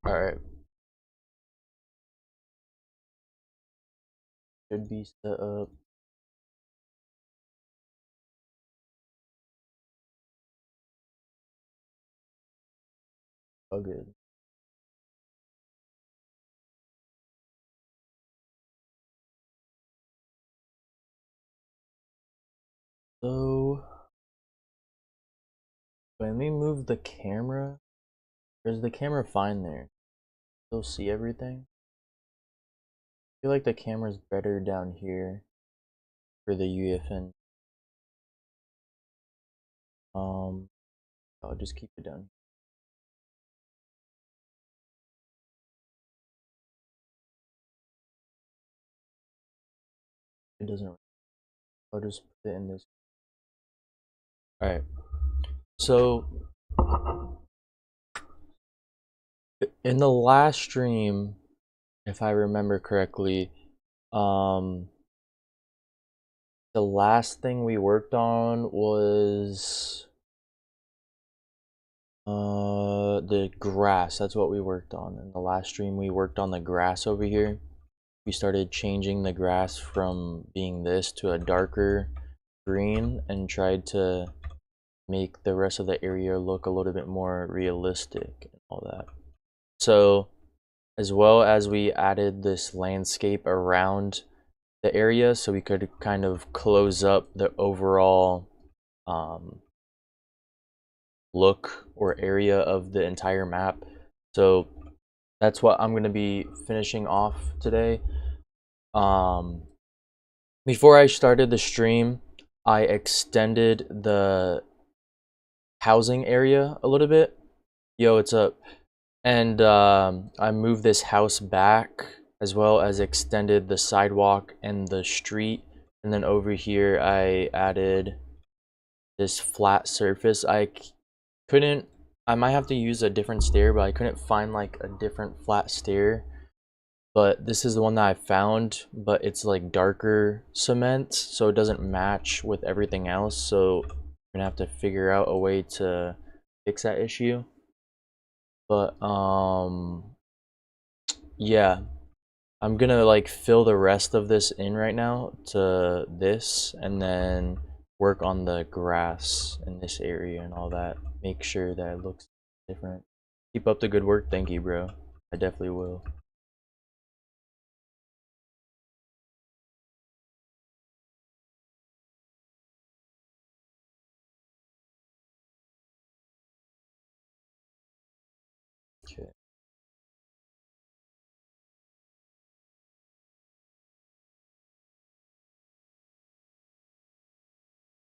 Alright, should be set up. Oh, good. So, when we move the camera, or is the camera fine there? Still see everything? I feel like the camera's better down here for the UEFN. I'll just keep it down. It doesn't. I'll just put it in this. All right. So in the last stream, if I remember correctly, um, the last thing we worked on was the grass. That's what we worked on in the last stream. We worked on the grass over here. We started changing the grass from being this to a darker green and tried to make the rest of the area look a little bit more realistic and all that. So as well as we added this landscape around the area so we could kind of close up the overall look or area of the entire map. So that's what I'm going to be finishing off today. Before I started the stream, I extended the housing area a little bit. Yo, what's up? And I moved this house back as well as extended the sidewalk and the street. And then over here, I added this flat surface. I might have to use a different stair, but I couldn't find like a different flat stair. But this is the one that I found, but it's like darker cement, so it doesn't match with everything else. So I'm gonna have to figure out a way to fix that issue. But yeah, I'm gonna like fill the rest of this in right now to this, and then work on the grass in this area and all that. Make sure that it looks different. Keep up the good work. Thank you, bro. I definitely will. Okay.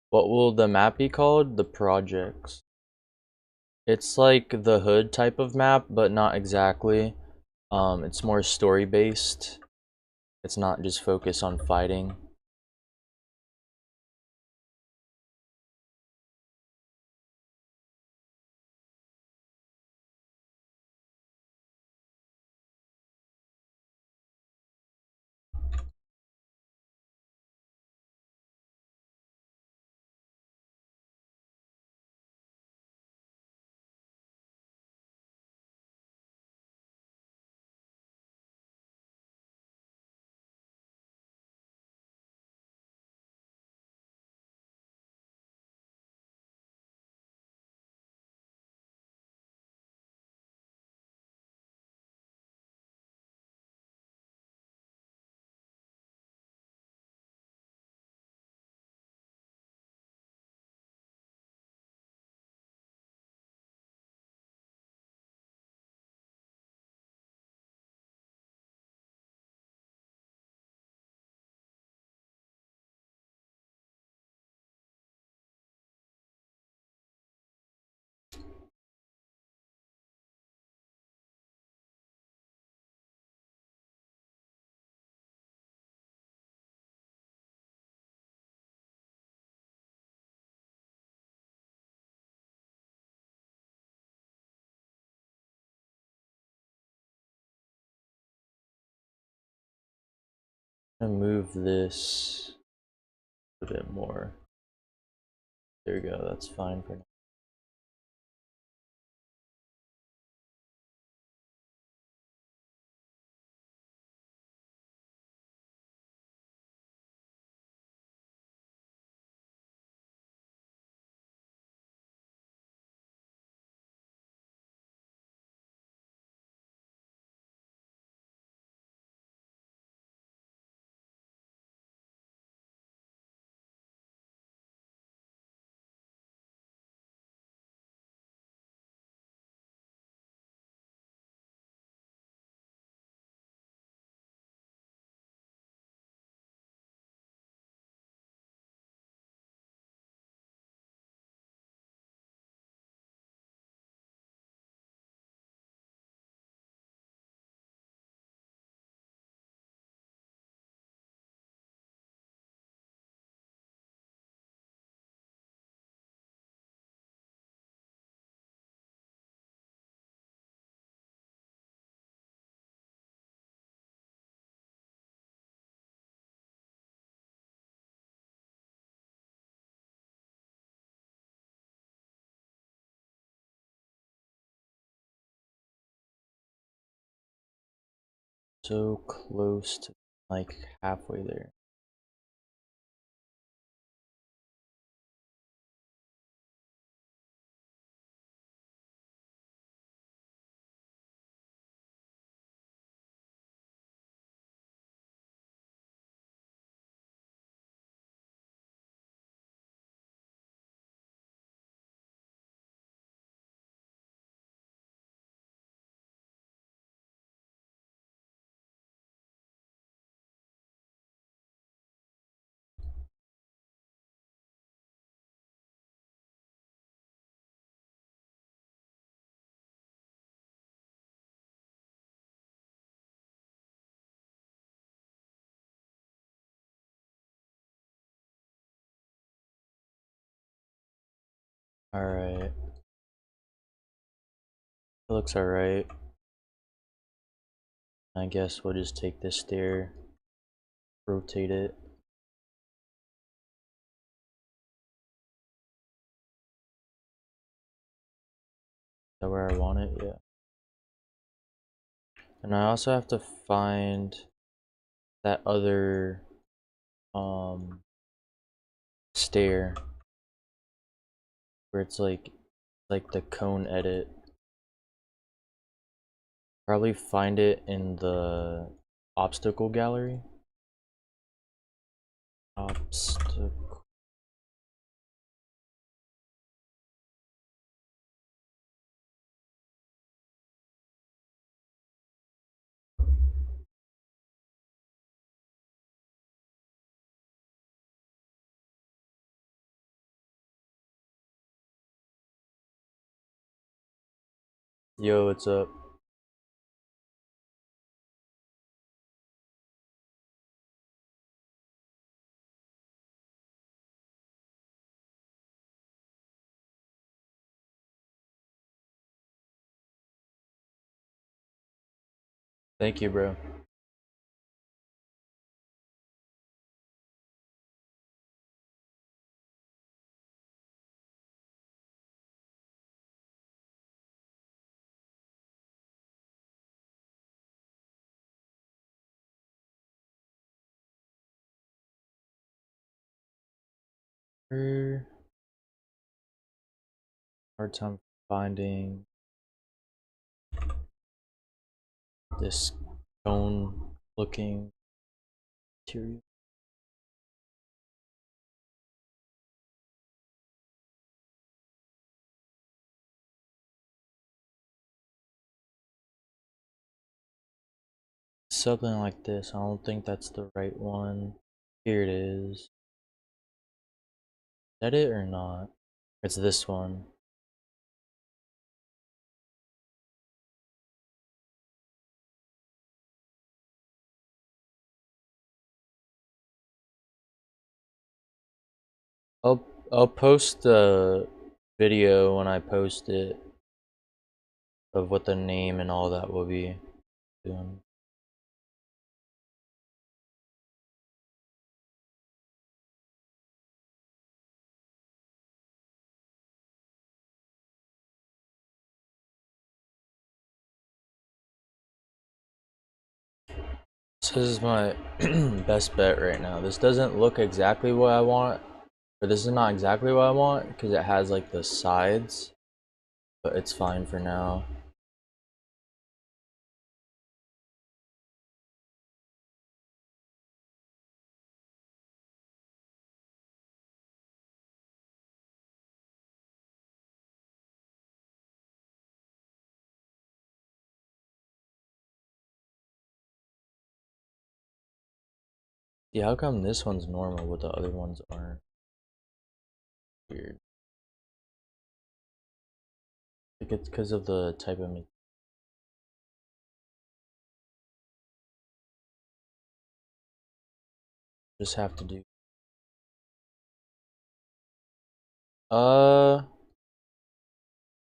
What will the map be called? The projects. It's like the hood type of map, but not exactly. It's more story based. It's not just focused on fighting. I'm gonna move this a bit more. There we go. That's fine for now. so close to like halfway there. Alright. It looks alright. I guess we'll just take this stair, rotate it. Is that where I want it? Yeah. And I also have to find that other stair where it's like the cone edit. Probably find it in the obstacle gallery. Obstacle. Yo, what's up? Thank you, bro. Hard time finding this cone looking material. Something like this. I don't think that's the right one. Here it is. Is that it or not? It's this one. I'll post the video when I post it of what the name and all that will be doing. So this is my best bet right now. This doesn't look exactly what I want, or this is not exactly what I want because it has like the sides, but it's fine for now. Yeah, how come this one's normal but the other ones aren't? Weird. Like it's because of the type of just have to do. I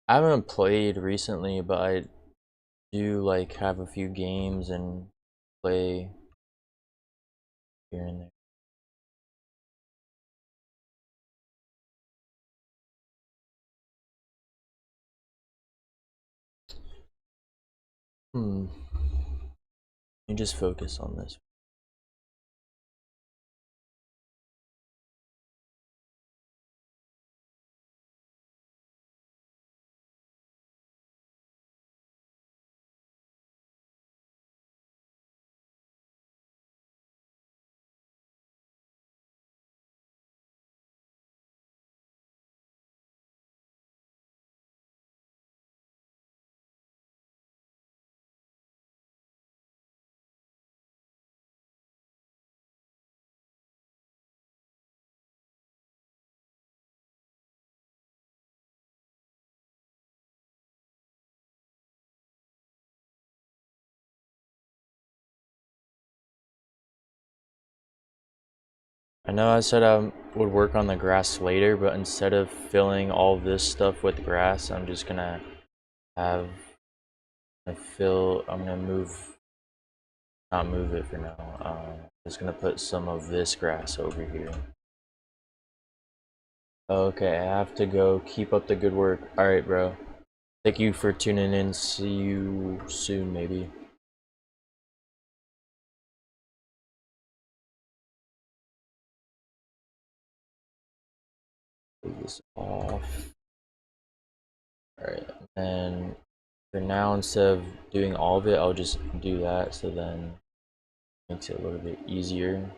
haven't played recently, but I do like have a few games and play here and there. Hmm. me just focus on this. I know I said I would work on the grass later, but instead of filling all this stuff with grass, I'm just gonna have I'm gonna not move it for now. Just gonna put some of this grass over here. Okay, I have to go. Keep up the good work. Alright, bro. Thank you for tuning in. See you soon, maybe. Take this off. Alright, and for now, instead of doing all of it, I'll just do that, so then it makes it a little bit easier.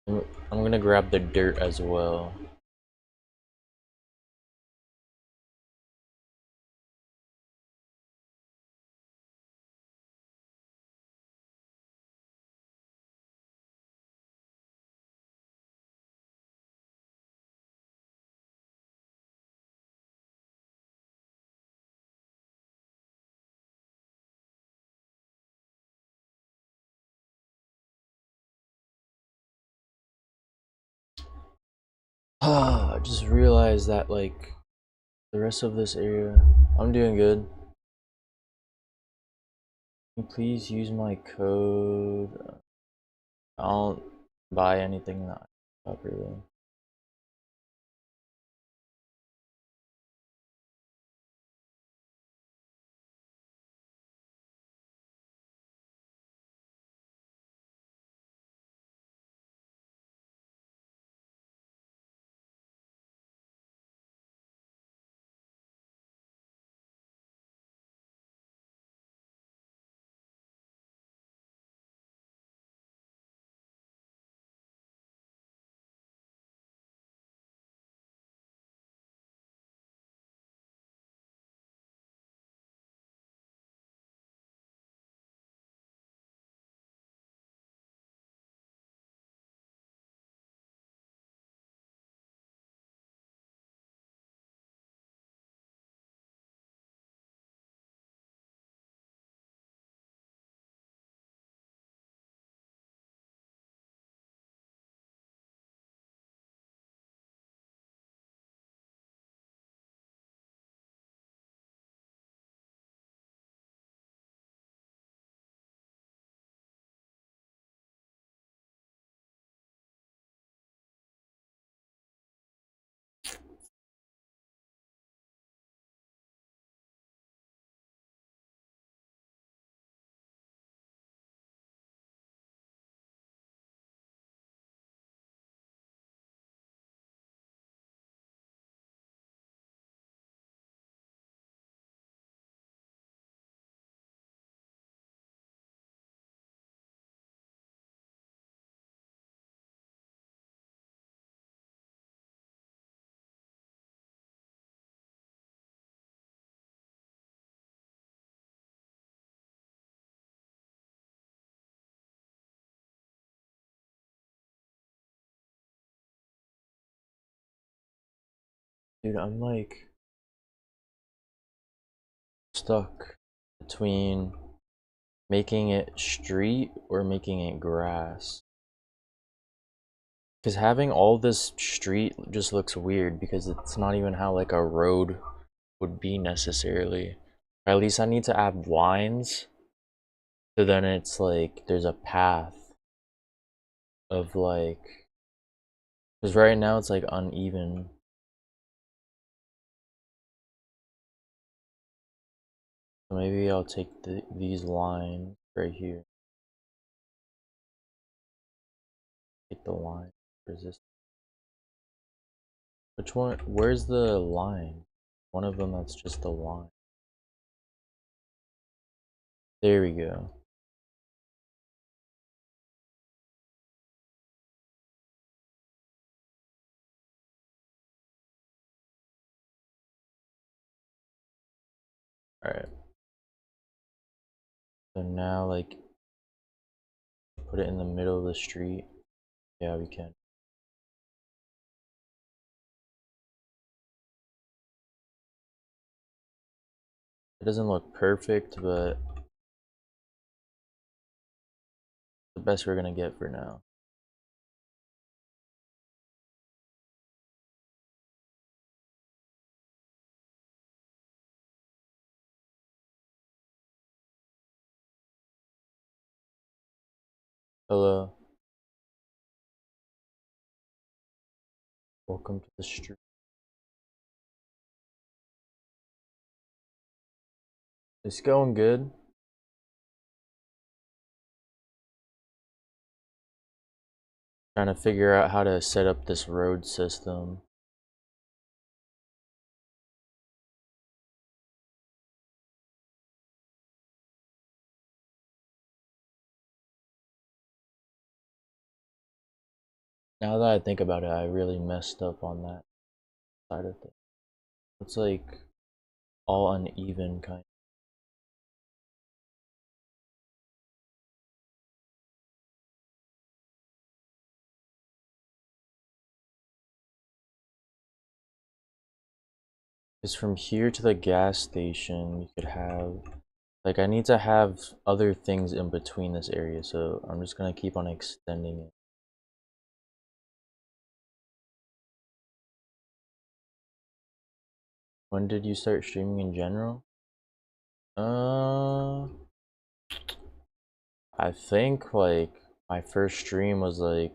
I'm gonna grab the dirt as well. I just realized that, like, the rest of this area, I'm doing good. Can you please use my code? I don't buy anything that properly. Dude, I'm like stuck between making it street or making it grass. Because having all this street just looks weird because it's not even how like a road would be necessarily. Or at least I need to add lines so then it's like there's a path of like, because right now it's like uneven. So maybe I'll take these lines right here. Take the line. Resist. Which one? Where's the line? One of them that's just the line. There we go. Alright. So now, like, put it in the middle of the street. Yeah, we can. It doesn't look perfect, but the best we're gonna get for now. Hello. Welcome to the street. It's going good. Trying to figure out how to set up this road system. Now that I think about it, I really messed up on that side of things. It's like all uneven kind of. Because from here to the gas station, you could have, like, I need to have other things in between this area, so I'm just gonna keep on extending it. When did you start streaming in general? I think like my first stream was like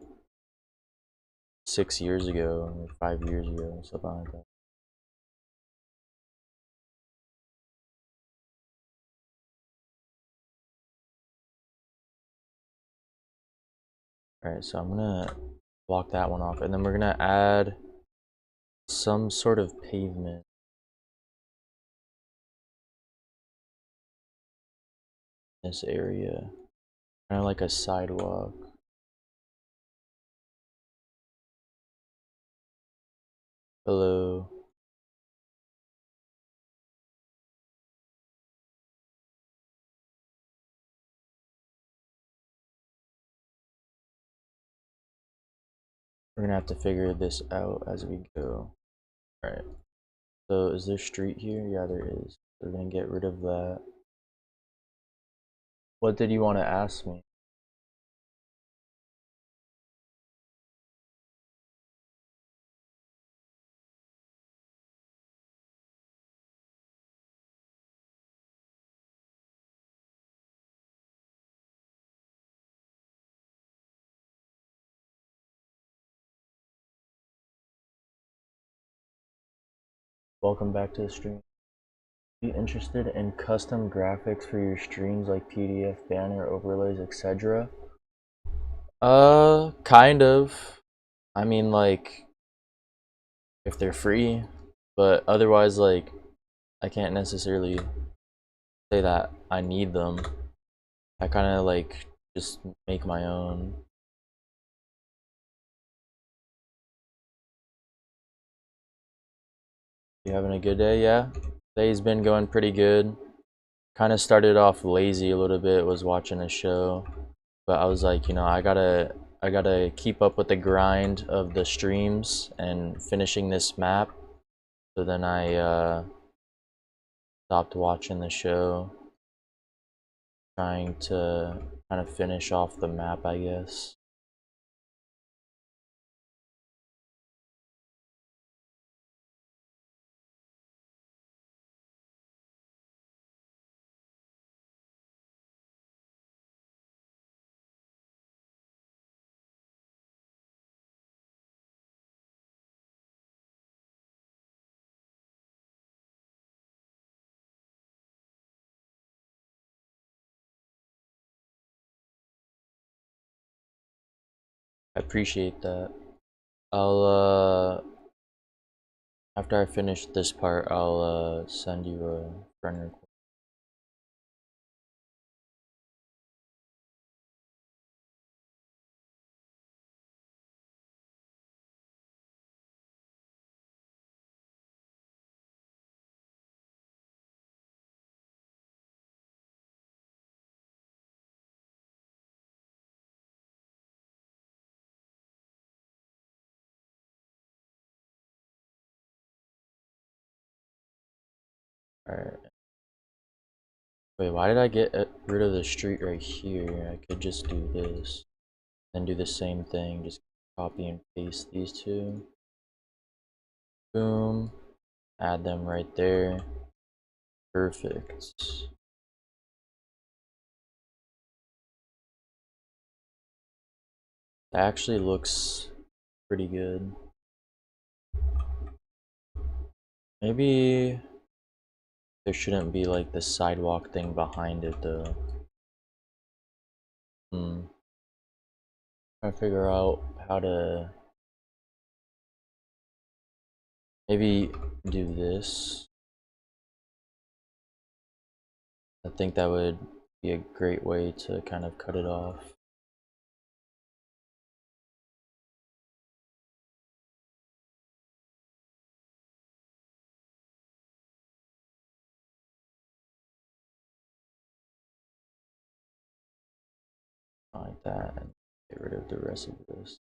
6 years ago or 5 years ago, something like that. Alright, so I'm gonna block that one off, and then we're gonna add some sort of pavement in this area, kind of like a sidewalk. Hello. We're gonna have to figure this out as we go. Alright, so is there street here? Yeah, there is. We're gonna get rid of that. What did you want to ask me? Welcome back to the stream. Are you interested in custom graphics for your streams like PDF, banner, overlays, etc.? Kind of. I mean, like, if they're free, but otherwise, like, I can't necessarily say that I need them. I kind of like just make my own. You having a good day? Yeah. Day's been going pretty good. Kind of started off lazy a little bit, was watching a show, but I was like, you know, I gotta keep up with the grind of the streams and finishing this map. So then I stopped watching the show, trying to kind of finish off the map, I guess. I appreciate that. I'll after I finish this part, I'll send you a friend request. Alright. Wait, why did I get rid of the street right here? I could just do this. Then do the same thing, just copy and paste these two. Boom. Add them right there. Perfect. That actually looks pretty good. Maybe there shouldn't be like the sidewalk thing behind it though. Trying to figure out how to maybe do this. I think that would be a great way to kind of cut it off. Like that and get rid of the rest of this.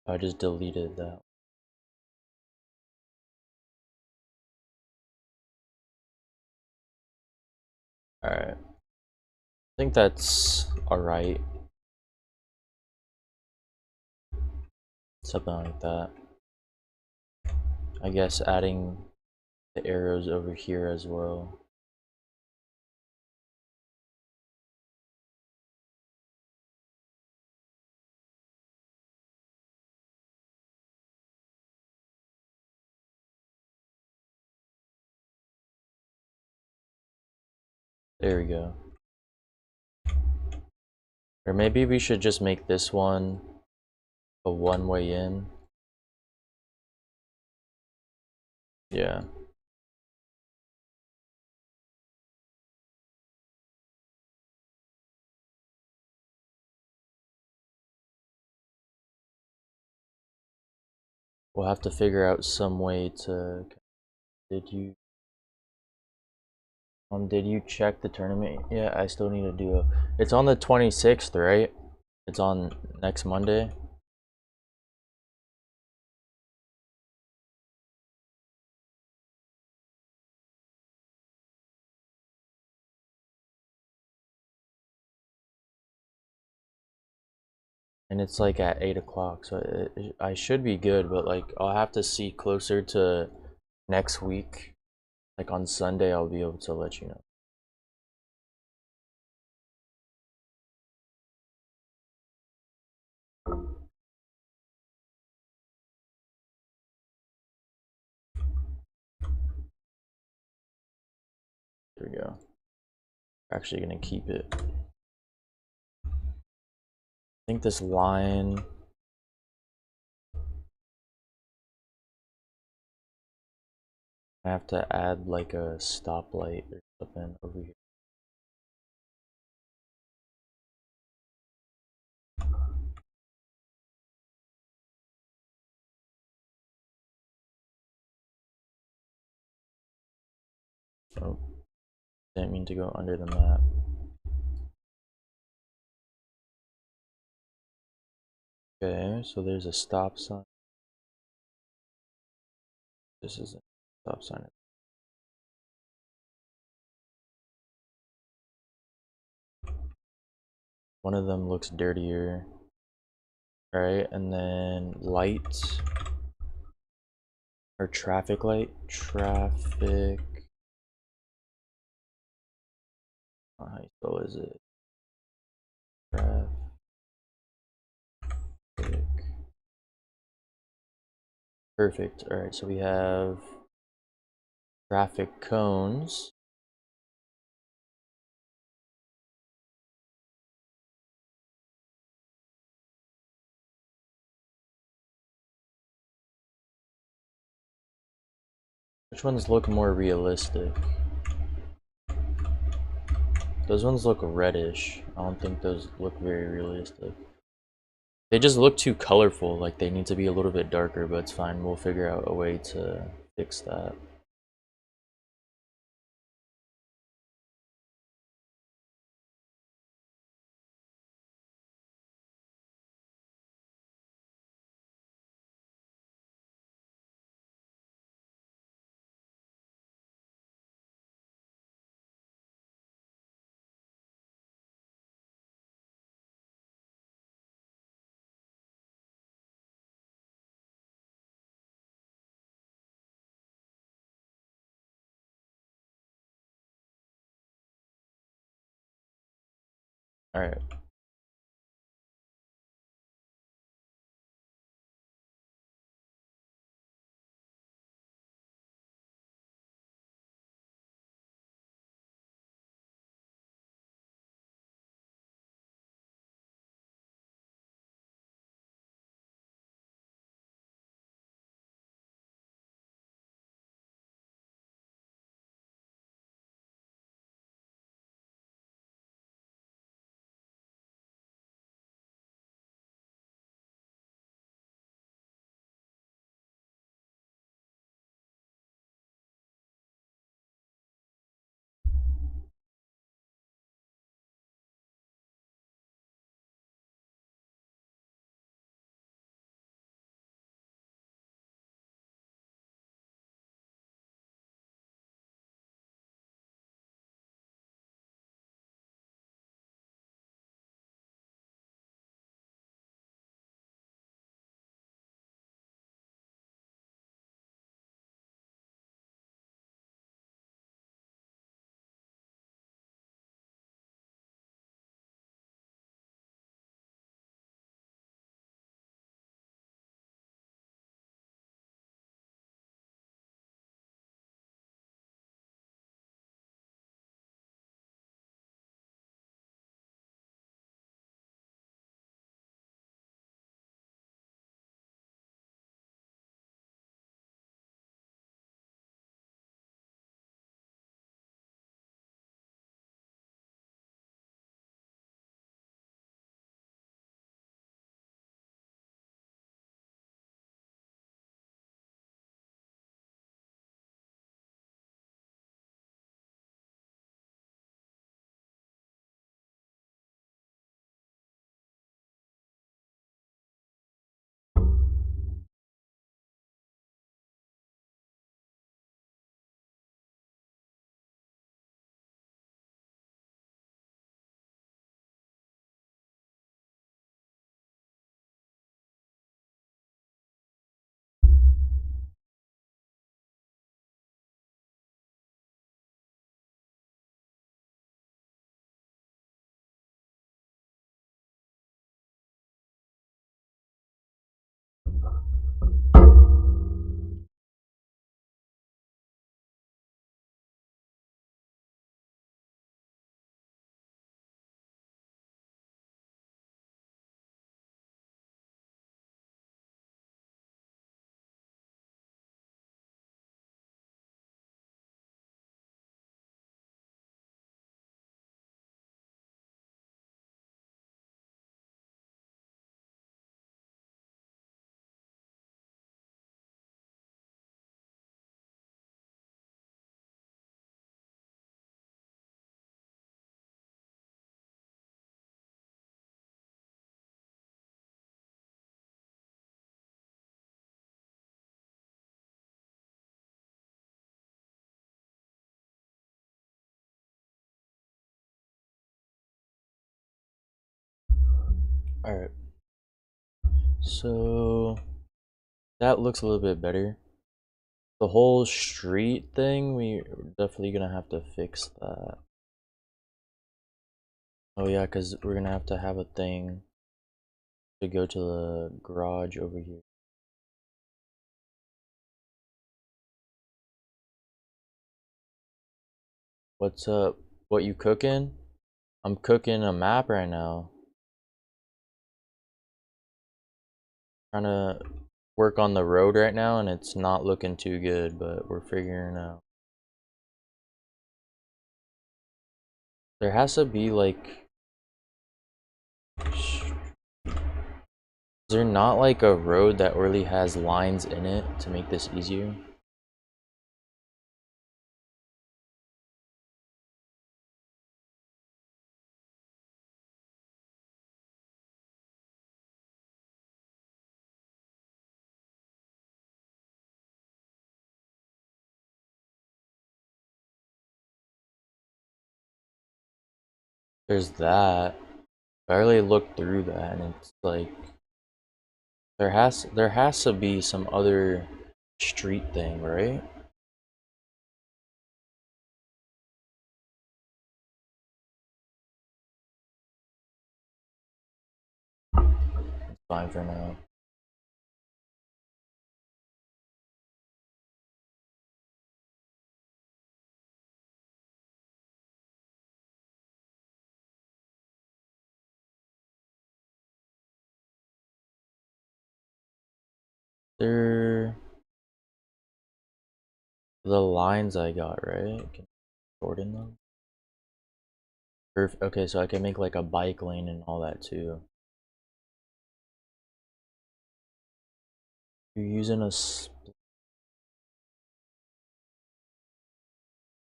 I just deleted that. Alright. I think that's alright. Something like that. I guess adding the arrows over here as well. There we go. Or maybe we should just make this one a one-way in. Yeah. We'll have to figure out some way to... Did you check the tournament? Yeah, I still need to do a... It's on the 26th, right? It's on next Monday. And it's like at 8 o'clock, so I should be good, but like I'll have to see closer to next week. Like on Sunday, I'll be able to let you know. There we go. We're actually gonna keep it. I think this line... I have to add like a stoplight or something over here. Oh, didn't mean to go under the map. Okay, so there's a stop sign. This is a stop sign. One of them looks dirtier. Alright, and then light. Or traffic light. Traffic. How high spell is it? Traffic. Perfect. Alright, so we have traffic cones. Which ones look more realistic? Those ones look reddish. I don't think those look very realistic. They just look too colorful, like they need to be a little bit darker, but it's fine. We'll figure out a way to fix that. Alright. Alright, so that looks a little bit better. The whole street thing, we're definitely gonna have to fix that. Oh yeah, because we're gonna have to have a thing to go to the garage over here. What's up? What you cooking? I'm cooking a map right now. Trying to work on the road right now and it's not looking too good, but we're figuring it out. There has to be like, is there not like a road that really has lines in it to make this easier? There's that. I really looked through that and it's like there has to be some other street thing, right? It's fine for now. There the lines I got, right? Can I shorten them? Okay, so I can make like a bike lane and all that too. You're using I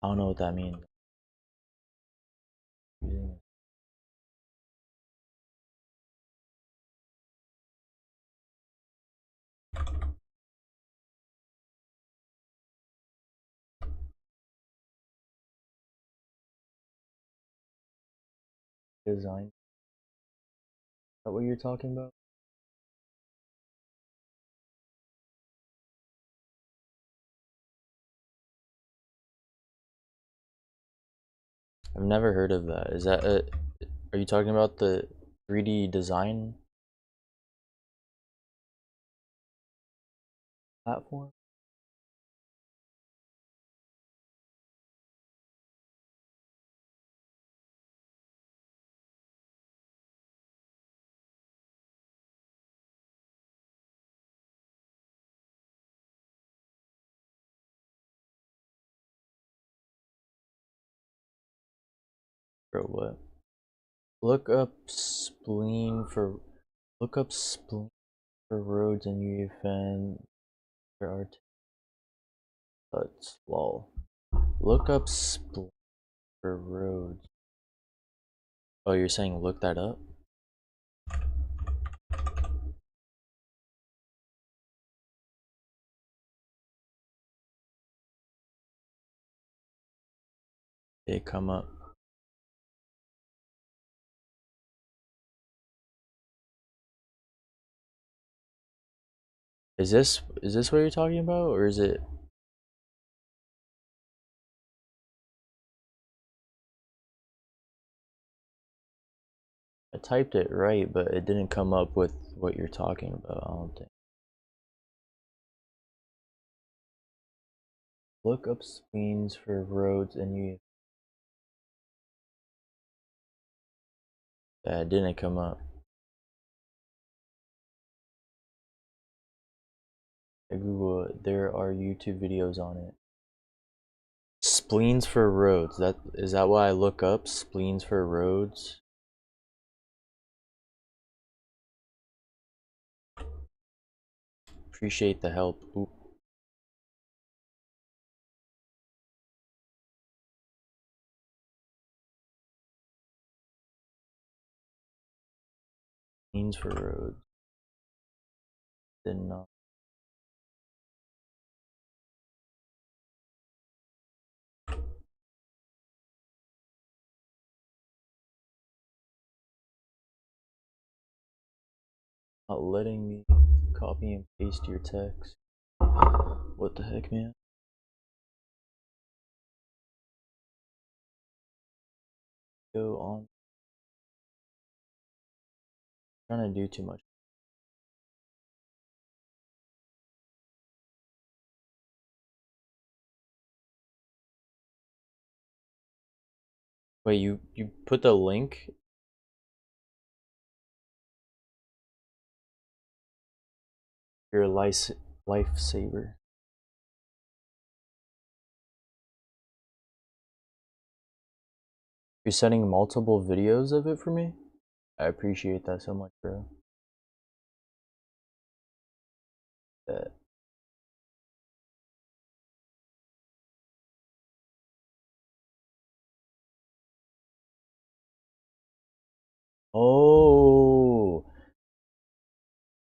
don't know what that means. Using design. Is that what you're talking about? I've never heard of that. Is that are you talking about the 3D design platform? Or what? Look up spleen for look up spleen for roads in UEFN. There are tuts. Lol. Look up spleen for roads. Oh, you're saying look that up? They come up. Is this what you're talking about, or is it? I typed it right, but it didn't come up with what you're talking about. I don't think. Look up spleens for roads and you. Yeah, it didn't come up. I Google it. There are YouTube videos on it. Spleens for roads. That is that why I look up spleens for roads? Appreciate the help. Oop. Spleens for roads. Did not. Not letting me copy and paste your text. What the heck, man? Go on. I'm trying to do too much. Wait, you put the link? You're a lifesaver. You're sending multiple videos of it for me? I appreciate that so much, bro. That. Oh.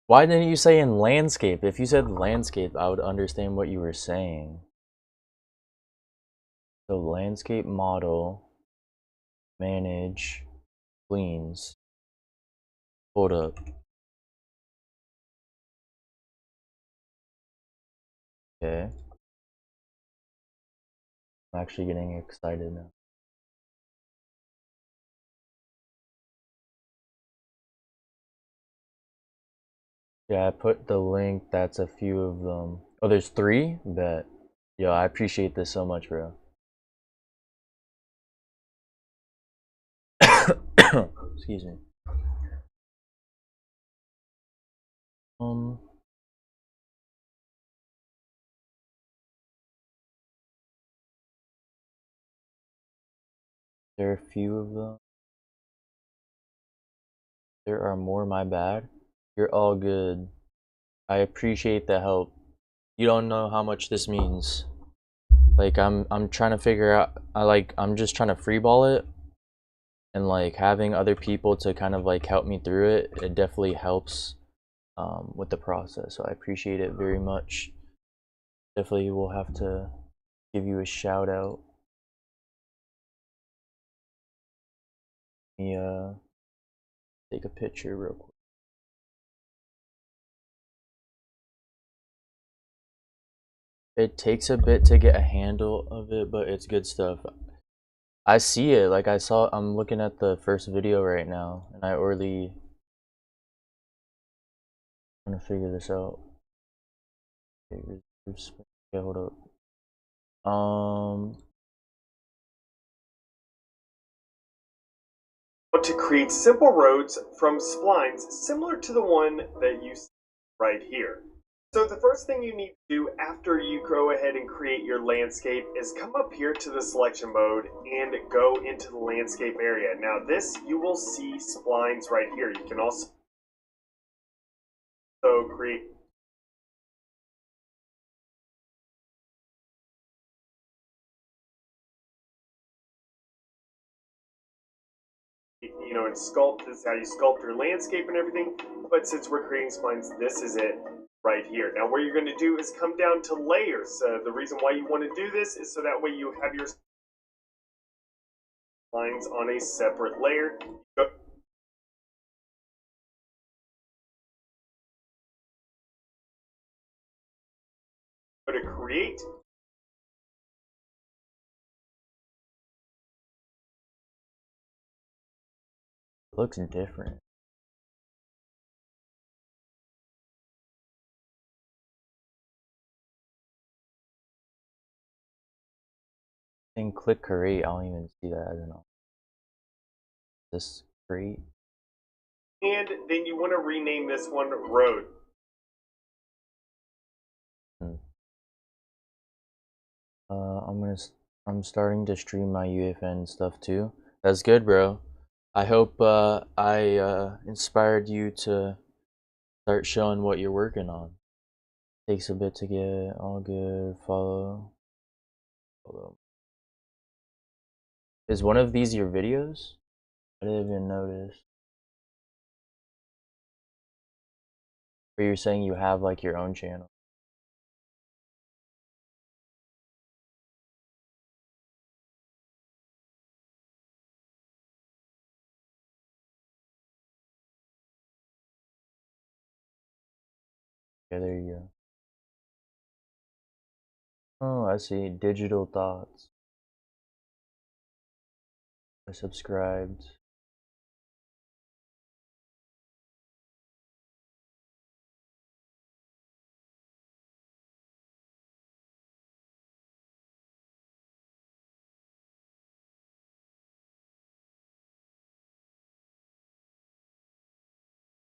Why didn't you say in landscape? If you said landscape, I would understand what you were saying. So landscape model, manage, cleans. Hold up. Okay. I'm actually getting excited now. Yeah, I put the link. That's a few of them. Oh, there's 3? Bet. Yo, I appreciate this so much, bro. Excuse me. Um, there are a few of them. There are more, my bad. You're all good. I appreciate the help. You don't know how much this means. Like I'm trying to figure out I'm just trying to freeball it, and like having other people to kind of like help me through it, it definitely helps with the process. So I appreciate it very much. Definitely will have to give you a shout out. Let me take a picture real quick. It takes a bit to get a handle of it, but it's good stuff. I see it. Like I'm looking at the first video right now, and I already trying to figure this out. Okay, hold up. To create simple roads from splines similar to the one that you see right here. So the first thing you need to do after you go ahead and create your landscape is come up here to the selection mode and go into the landscape area. Now this, you will see splines right here. You can also create and sculpt. This is how you sculpt your landscape and everything. But since we're creating splines, this is it right here. Now what you're going to do is come down to layers. The reason why you want to do this is so that way you have your lines on a separate layer. Go to create. Looks different. Then click create. I don't even see that as an option. This create. And then you want to rename this one road. I'm starting to stream my UEFN stuff too. That's good, bro. I hope I inspired you to start showing what you're working on. Takes a bit to get all good. Follow. Is one of these your videos? I didn't even notice. Or you're saying you have like your own channel? Yeah, there you go. Oh, I see. Digital thoughts. I subscribed.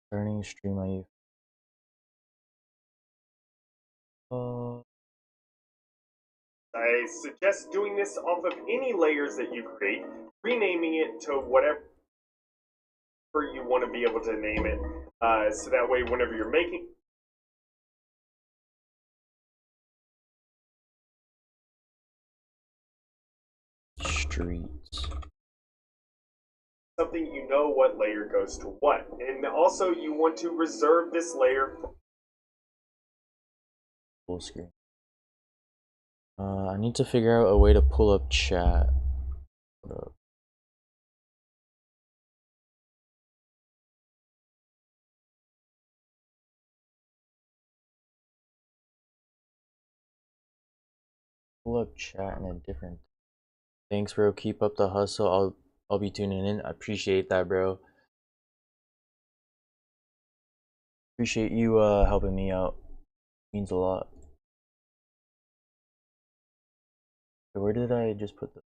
Starting stream on UEFN. I suggest doing this off of any layers that you create, renaming it to whatever you want to be able to name it, so that way whenever you're making Streets. something, you know what layer goes to what. And also you want to reserve this layer. Full screen. I need to figure out a way to pull up chat. Hold up. Pull up chat in a different. Thanks, bro. Keep up the hustle. I'll be tuning in. I appreciate that, bro. Appreciate you helping me out. Means a lot. Where did I just put the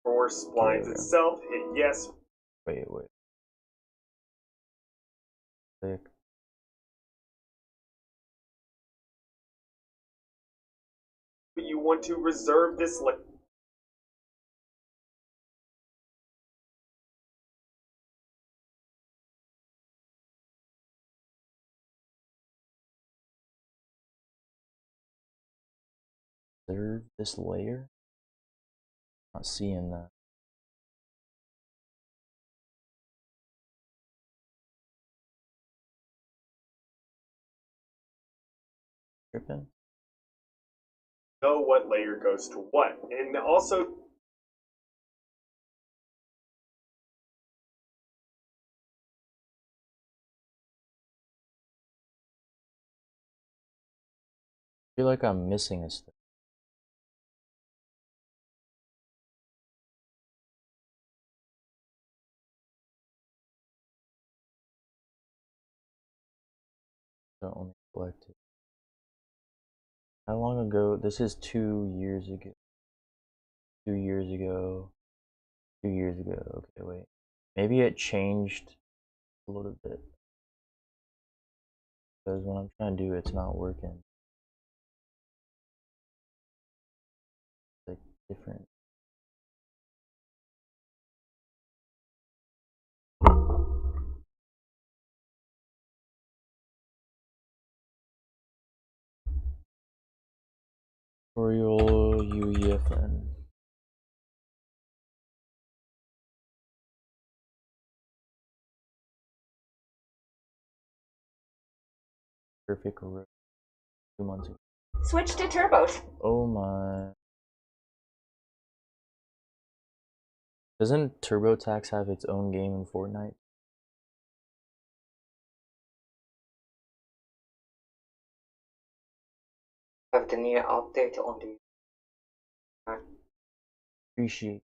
For splines itself, hit yes. wait. Click. But you want to reserve this layer. Reserve this layer? Not seeing that. Tripping? Know what layer goes to what. And also I feel like I'm missing a step. Don't only select it. How long ago? This is 2 years ago. 2 years ago. 2 years ago. Okay, wait. Maybe it changed a little bit. Because when I'm trying to do it, it's not working. It's like different. Tutorial UEFN. Perfect road. 2 months ago. Switch to turbos. Oh my. Doesn't TurboTax have its own game in Fortnite? Have the new update on the Appreciate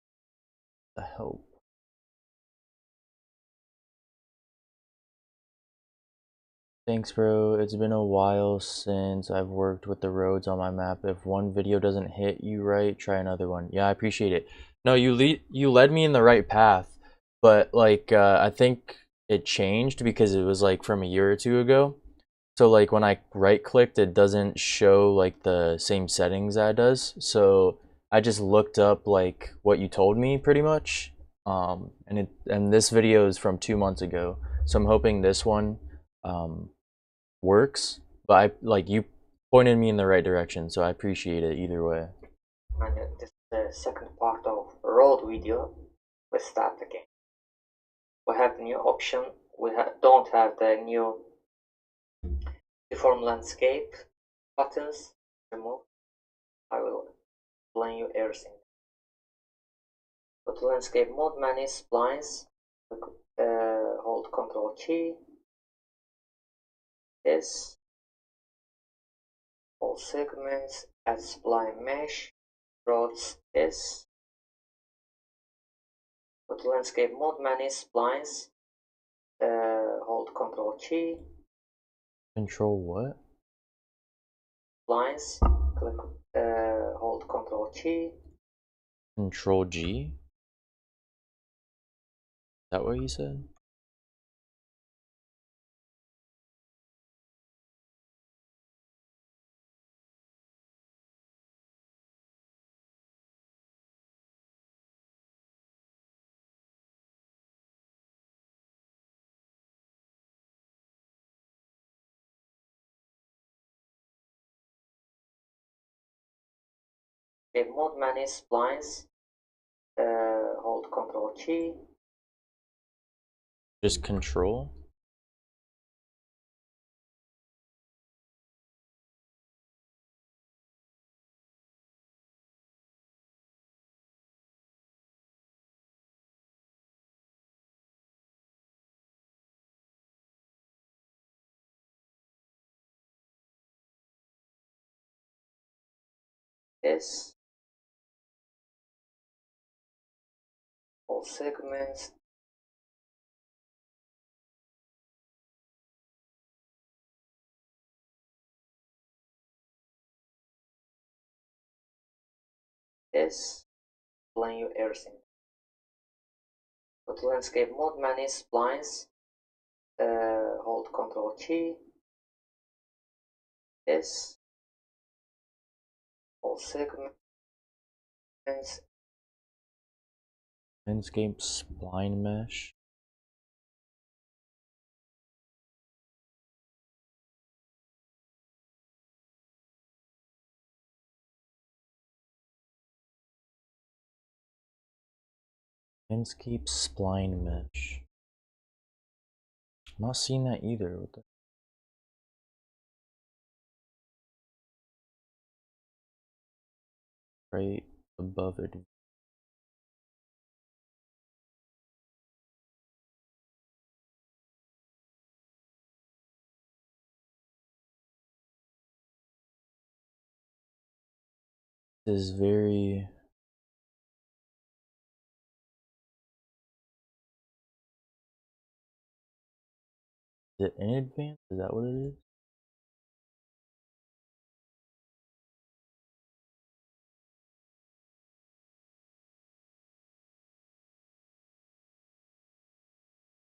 the help. Thanks, bro. It's been a while since I've worked with the roads on my map. If one video doesn't hit you right, try another one. Yeah, I appreciate it. No, you led me in the right path, but like I think it changed because it was like from a year or two ago. So like when I right clicked, it doesn't show like the same settings that it does. So I just looked up like what you told me pretty much. And this video is from 2 months ago. So I'm hoping this one works. But I like you pointed me in the right direction, so I appreciate it either way. and this is the second part of road video. Let's start again. We have the new option. We don't have the new deform landscape buttons. Remove. I will explain you everything. Go to landscape mode, manage splines. hold Control key. This, all segments, add spline mesh, roads this. Go to landscape mode, manage splines, hold Control key. Control what? Splines, click, hold Control key. Control G? Is that what you said? Landscape mode, manage splines, hold Control key. Just control? This, all segments, this, plan your everything. Go to landscape mode, manage splines, hold Control key. This, all segments, Landscape spline mesh? Landscape spline mesh. I'm not seeing that either. What the right above it. This is very... Is it in advance? Is that what it is?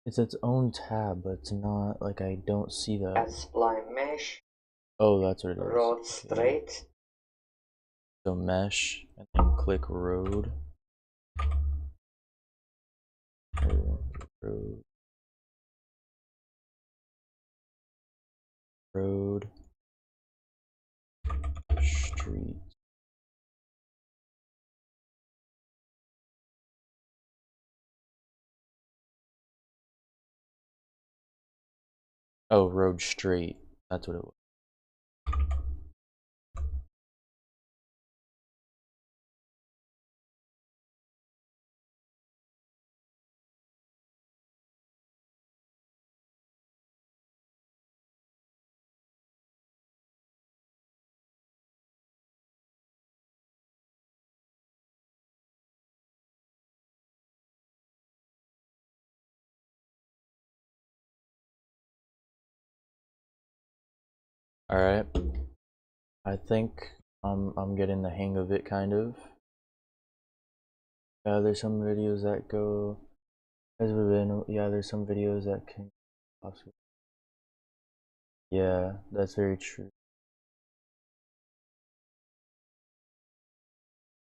It's its own tab, but it's not like I don't see that. add spline mesh, Oh, that's what it is. road Okay. straight, So mesh, and then click road. Road. Road. Street. Oh, road straight. That's what it was. Alright. I think I'm getting the hang of it, kind of. There's some videos that go as we've been. Yeah, there's some videos that can possibly. Yeah, that's very true.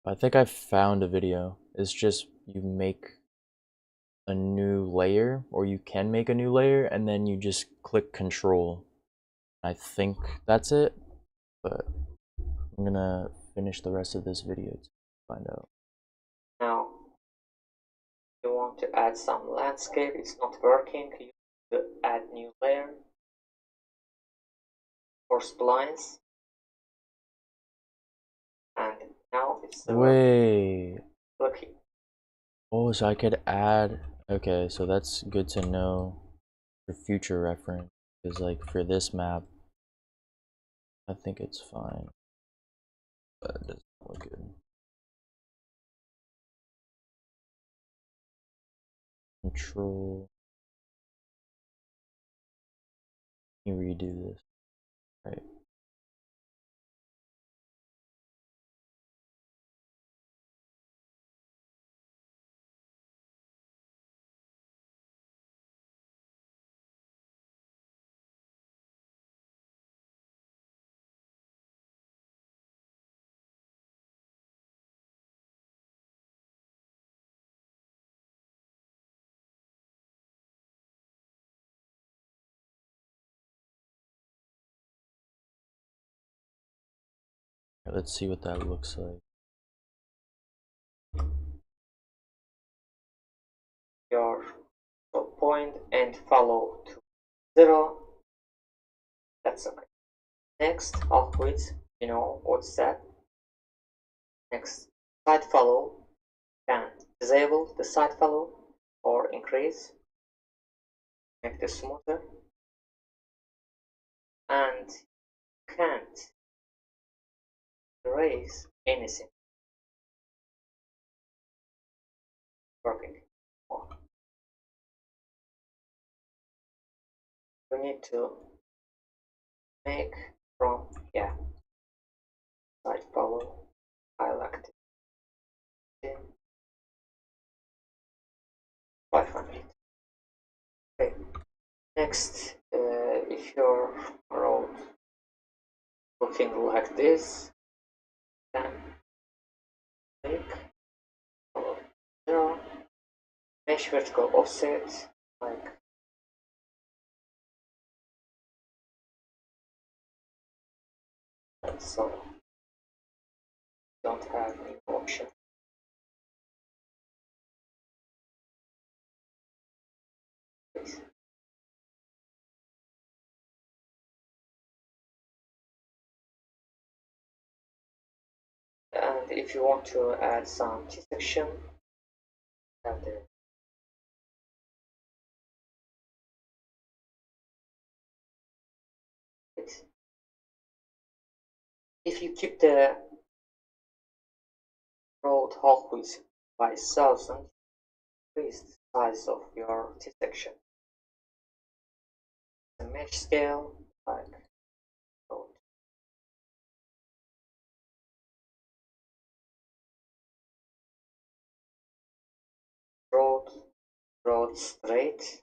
I think I found a video. It's just you make a new layer, or you can make a new layer, and then you just click control. I think that's it, but I'm gonna finish the rest of this video to find out. Now, you want to add some landscape, it's not working, you need to add new layer for splines. And now it's Wait. Look here. Oh, so I could add. Okay, so that's good to know. for future reference. Because like for this map, I think it's fine, but it doesn't look good. Control. Let me redo this. Right. Let's see what that looks like. Your stop point and follow to 0. That's okay. Next, alt width, you know what's that? Next, side follow. Can disable the side follow or increase, make this smoother, and can't erase anything working. We need to make from side follow highlighted 500. Okay. Next, if your road looking like this, then click follow 0, mesh vertical offset like that. So don't have new option. Please. And if you want to add some T-section, have the if you keep the road half width by 1000, increase the size of your T-section. The mesh scale like road straight.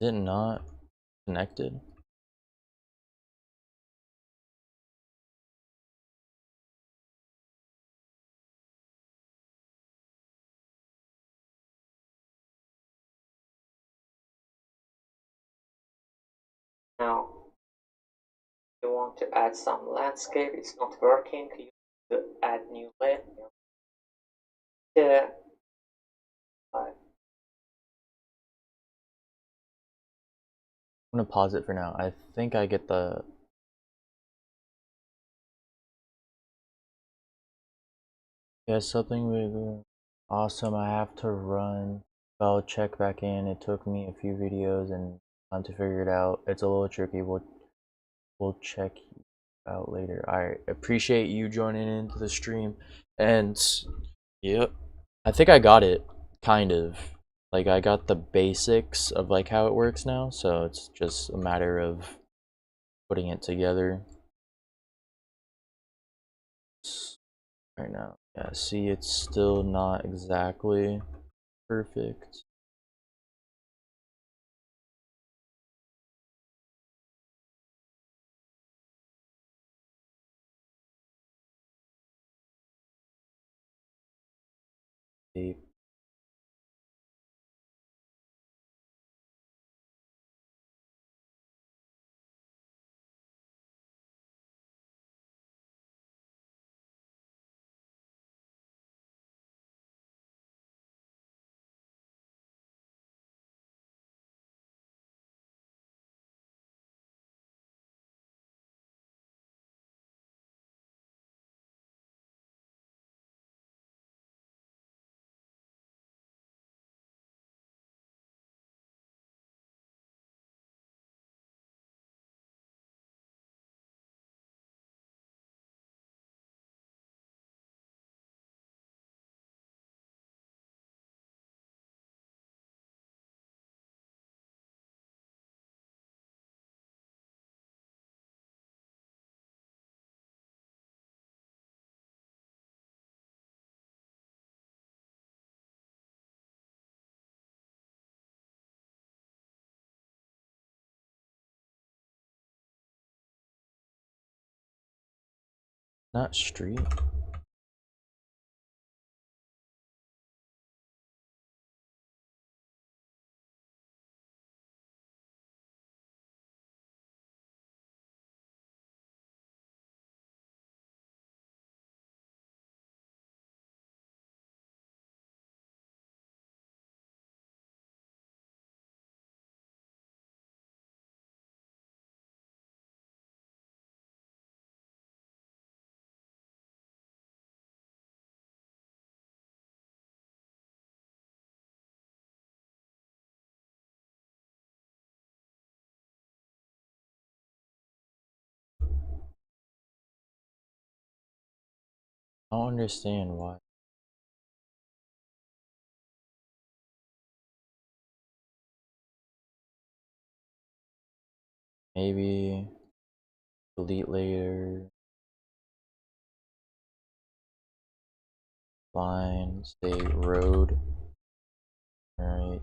Is it not connected? Now you want to add some landscape, it's not working, you need to add new layer. I'm gonna pause it for now. I think I get the... Yeah, something big. Awesome, I have to run. I'll check back in. It took me a few videos and time to figure it out. It's a little tricky. We'll check out later. I appreciate you joining into the stream. And yep, I think I got it, kind of. Like I got the basics of like how it works now, so it's just a matter of putting it together. right now. Yeah, see, it's still not exactly perfect. Not street. I don't understand why. Maybe delete later. Line, say road. Alright.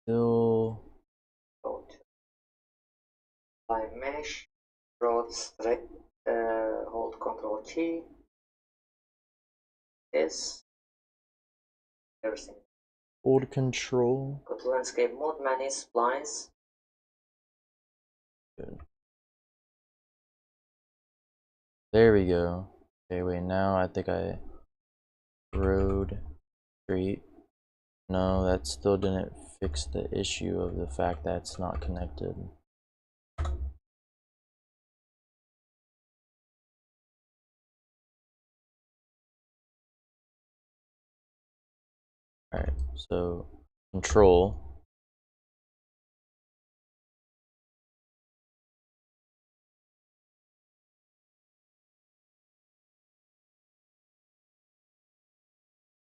Still Go to apply mesh, road straight, hold Control key. This, everything. hold control. Go to landscape mode, manage splines. Good. There we go. Okay, wait, now I think I road street. No, that still didn't fix the issue of the fact that it's not connected. Alright, so control.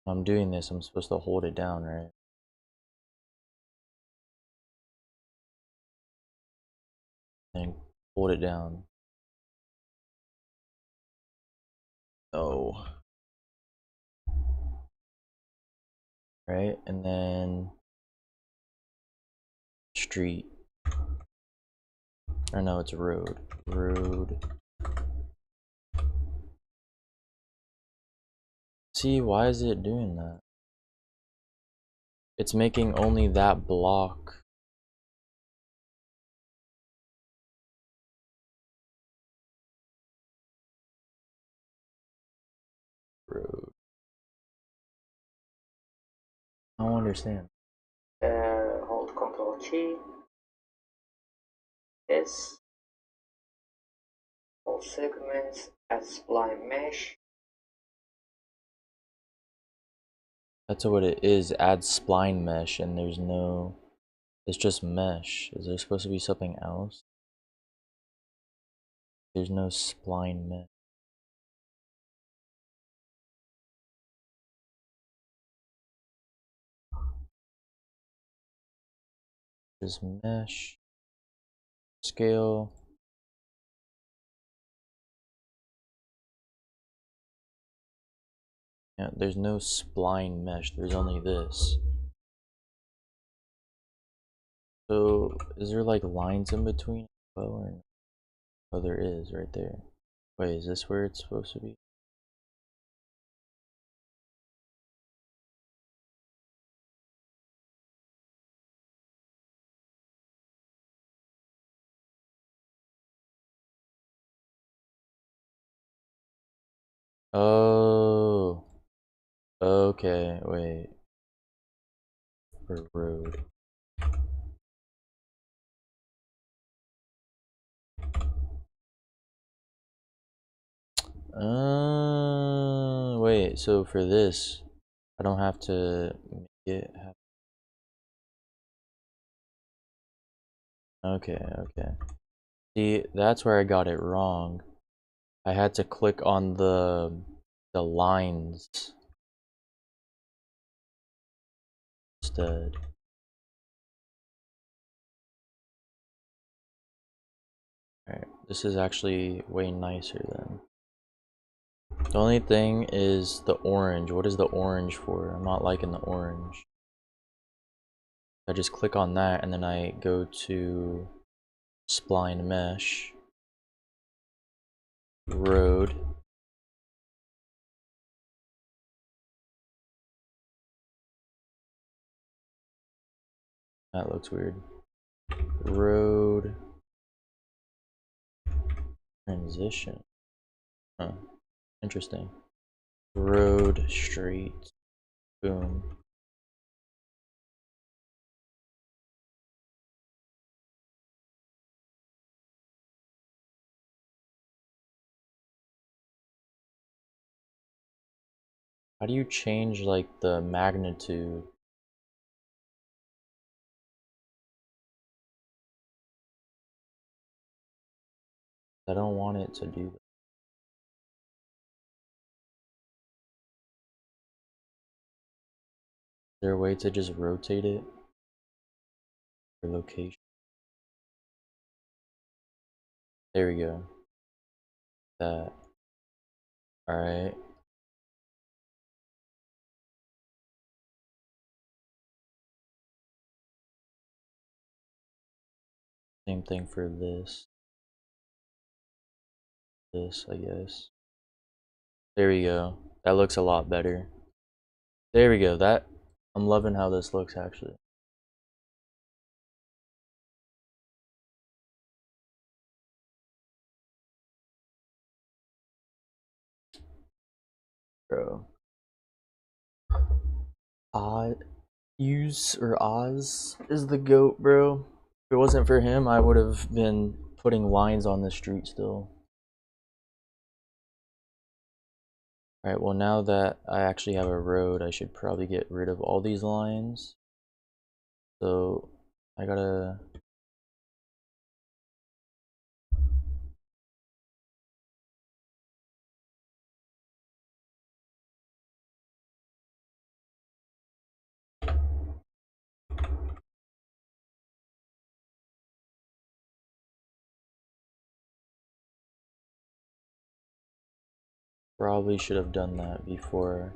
I'm doing this, I'm supposed to hold it down, right? And hold it down. Oh. Right, and then street. Or no, it's road. Road. See, why is it doing that? It's making only that block. Road. I don't understand. Hold Control key. This, all segments, add spline mesh. That's what it is. Add spline mesh, and there's no. It's just mesh. Is there supposed to be something else? There's no spline mesh. is mesh, scale. Yeah, there's no spline mesh, there's only this. So, is there like lines in between? Well, or no? Oh, there is right there. Wait, is this where it's supposed to be? Oh, okay, wait. For road. Wait, so for this, I don't have to make it happen. Okay, okay. See, that's where I got it wrong. I had to click on the lines instead. Alright, this is actually way nicer then. The only thing is the orange. What is the orange for? I'm not liking the orange. I just click on that and then I go to spline mesh, road. That looks weird. Road transition. Huh. Interesting. Road street. Boom. How do you change like the magnitude? I don't want it to do that. Is there a way to just rotate it? For location. There we go. That. Alright. Same thing for this. This, I guess. There we go. That looks a lot better. There we go. That I'm loving how this looks actually. Bro. Oz is the GOAT, bro. If it wasn't for him, I would have been putting lines on the street still. Alright, well now that I actually have a road, I should probably get rid of all these lines. So I gotta probably should have done that before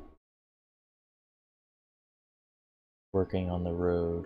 working on the road.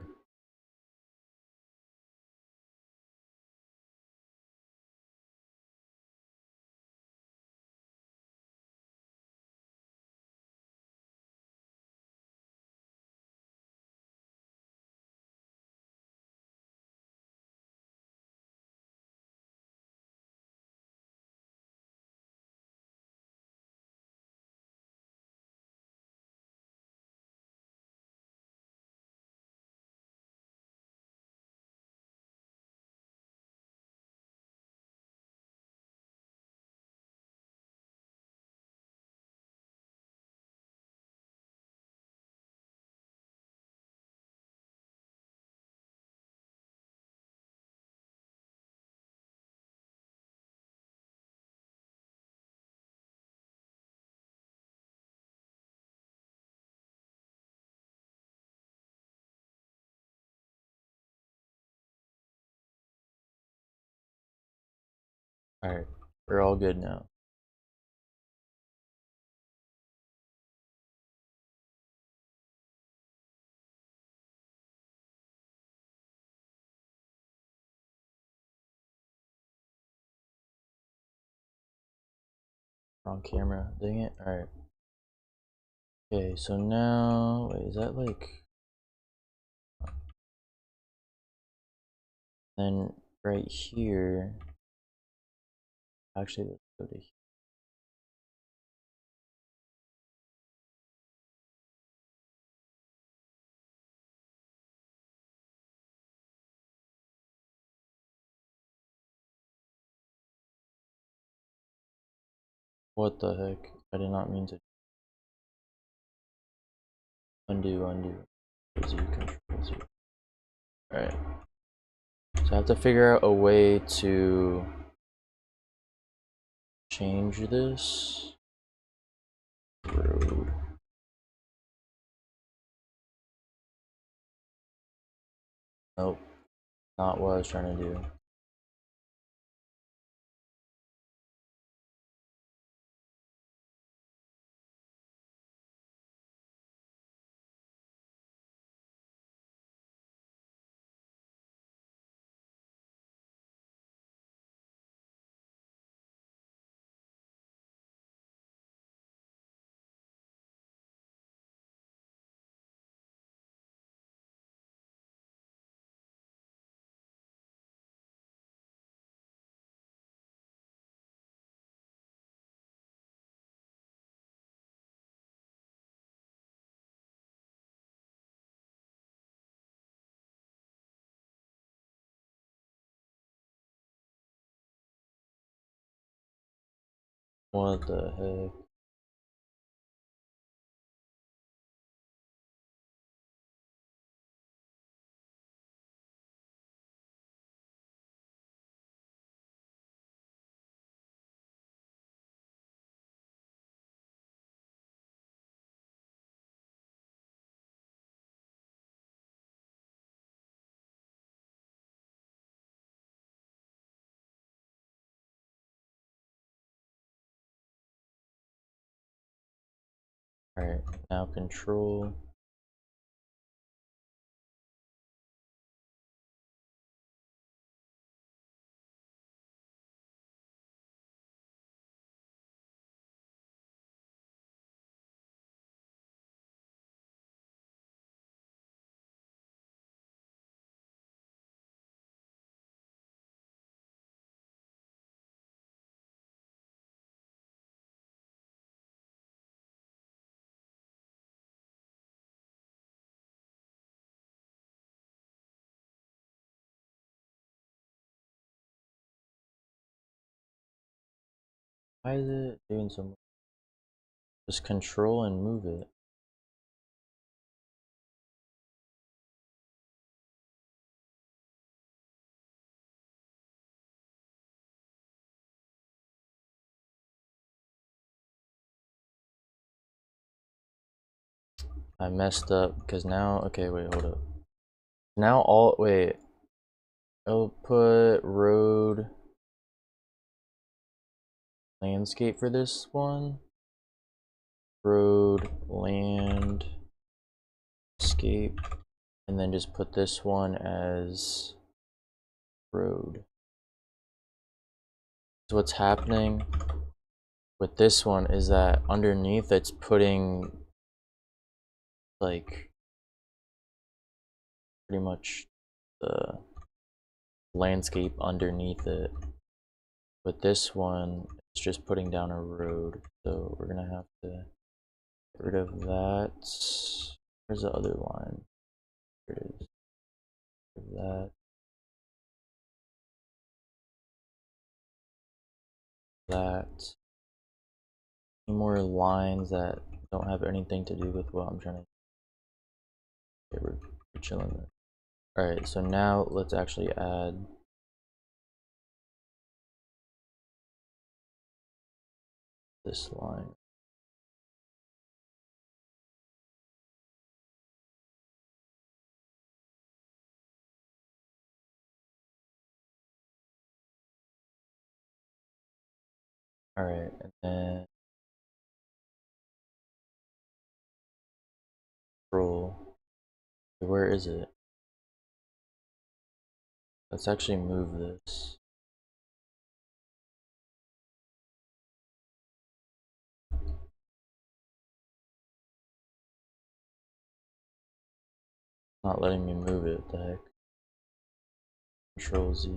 Alright, we're all good now. Wrong camera, dang it. Alright. Okay, so now, wait, is that like, then right here, actually, let's go to here. What the heck? I did not mean to. Undo. Z, control Z. Alright. So I have to figure out a way to change this. Road. Nope. Not what I was trying to do. What the heck? Alright, now control. Why is it doing so much? Just control and move it. I messed up because now, okay, wait, hold up. Now wait, output road landscape for this one. Road landscape, and then just put this one as road. So what's happening with this one is that underneath it's putting like pretty much the landscape underneath it. With this one, it's just putting down a road. So we're gonna have to get rid of that. Where's the other line? Here it is. Get rid of that. Any more lines that don't have anything to do with what I'm trying to. Okay, we're chilling there. Alright, so now let's actually add this line. Alright, and then control. Where is it? Let's actually move this. Not letting me move it, what the heck? Control Z.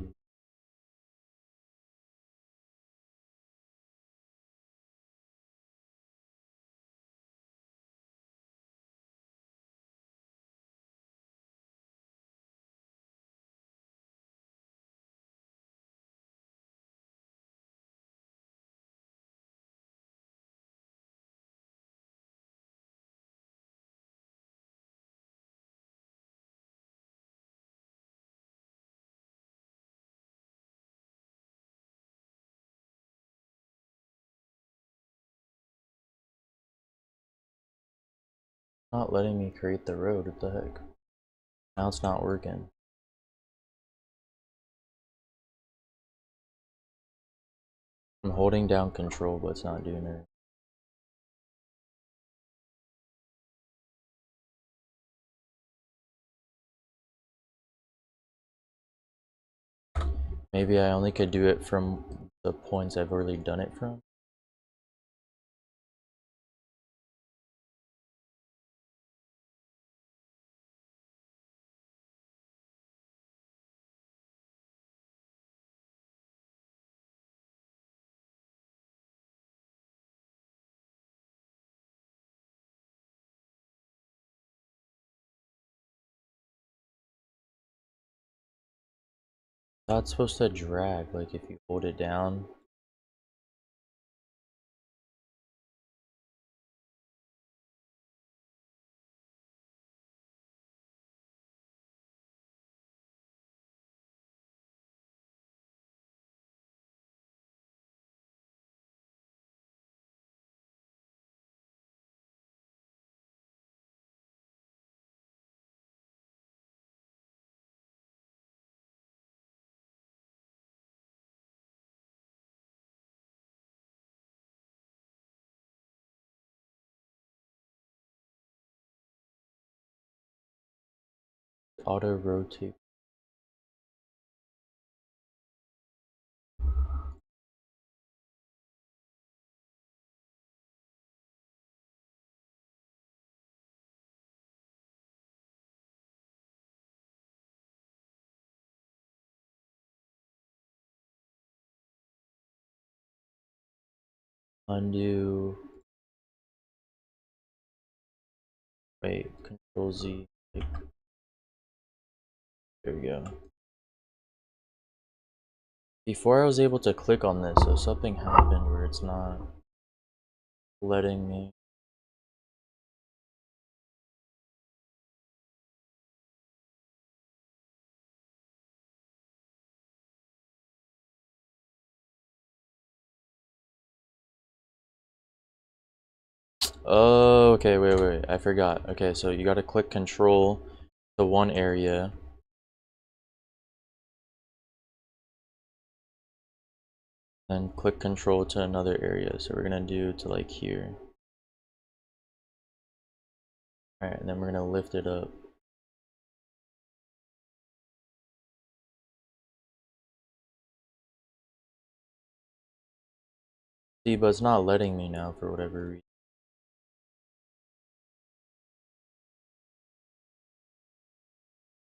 Not letting me create the road, what the heck? Now it's not working. I'm holding down control, but it's not doing it. Maybe I only could do it from the points I've already done it from. That's supposed to drag, like if you hold it down. Auto rotate. Undo. Wait, control Z. Like, there we go. Before I was able to click on this, so something happened where it's not letting me. Oh, okay, wait, I forgot. Okay, so you gotta click control to one area. Then click control to another area. So we're gonna do to like here. Alright, and then we're gonna lift it up. See, but it's not letting me now for whatever reason.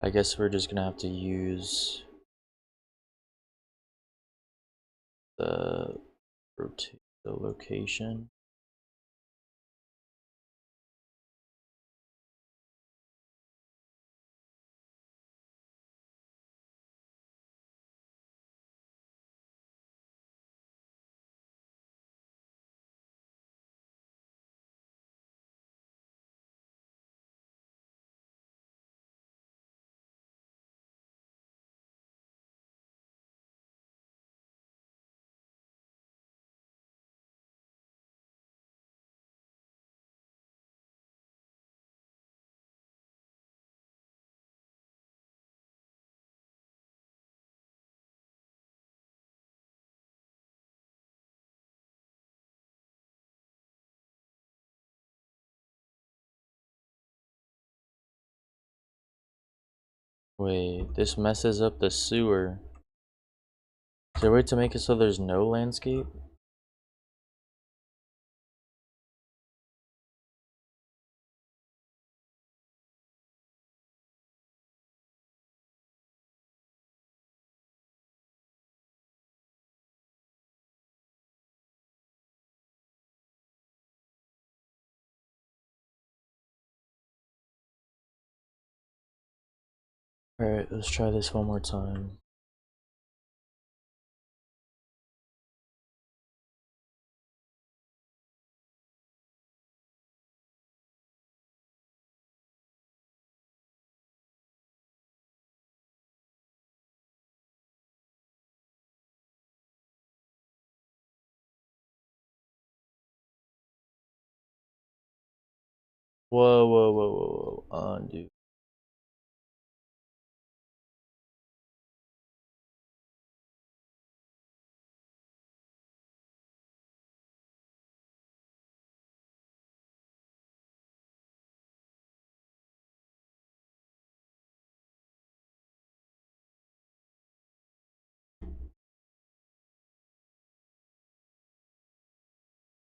I guess we're just gonna have to use the rotate the location. Wait, this messes up the sewer. Is there a way to make it so there's no landscape? Alright, let's try this one more time. Whoa, whoa, whoa, whoa, whoa. Undo.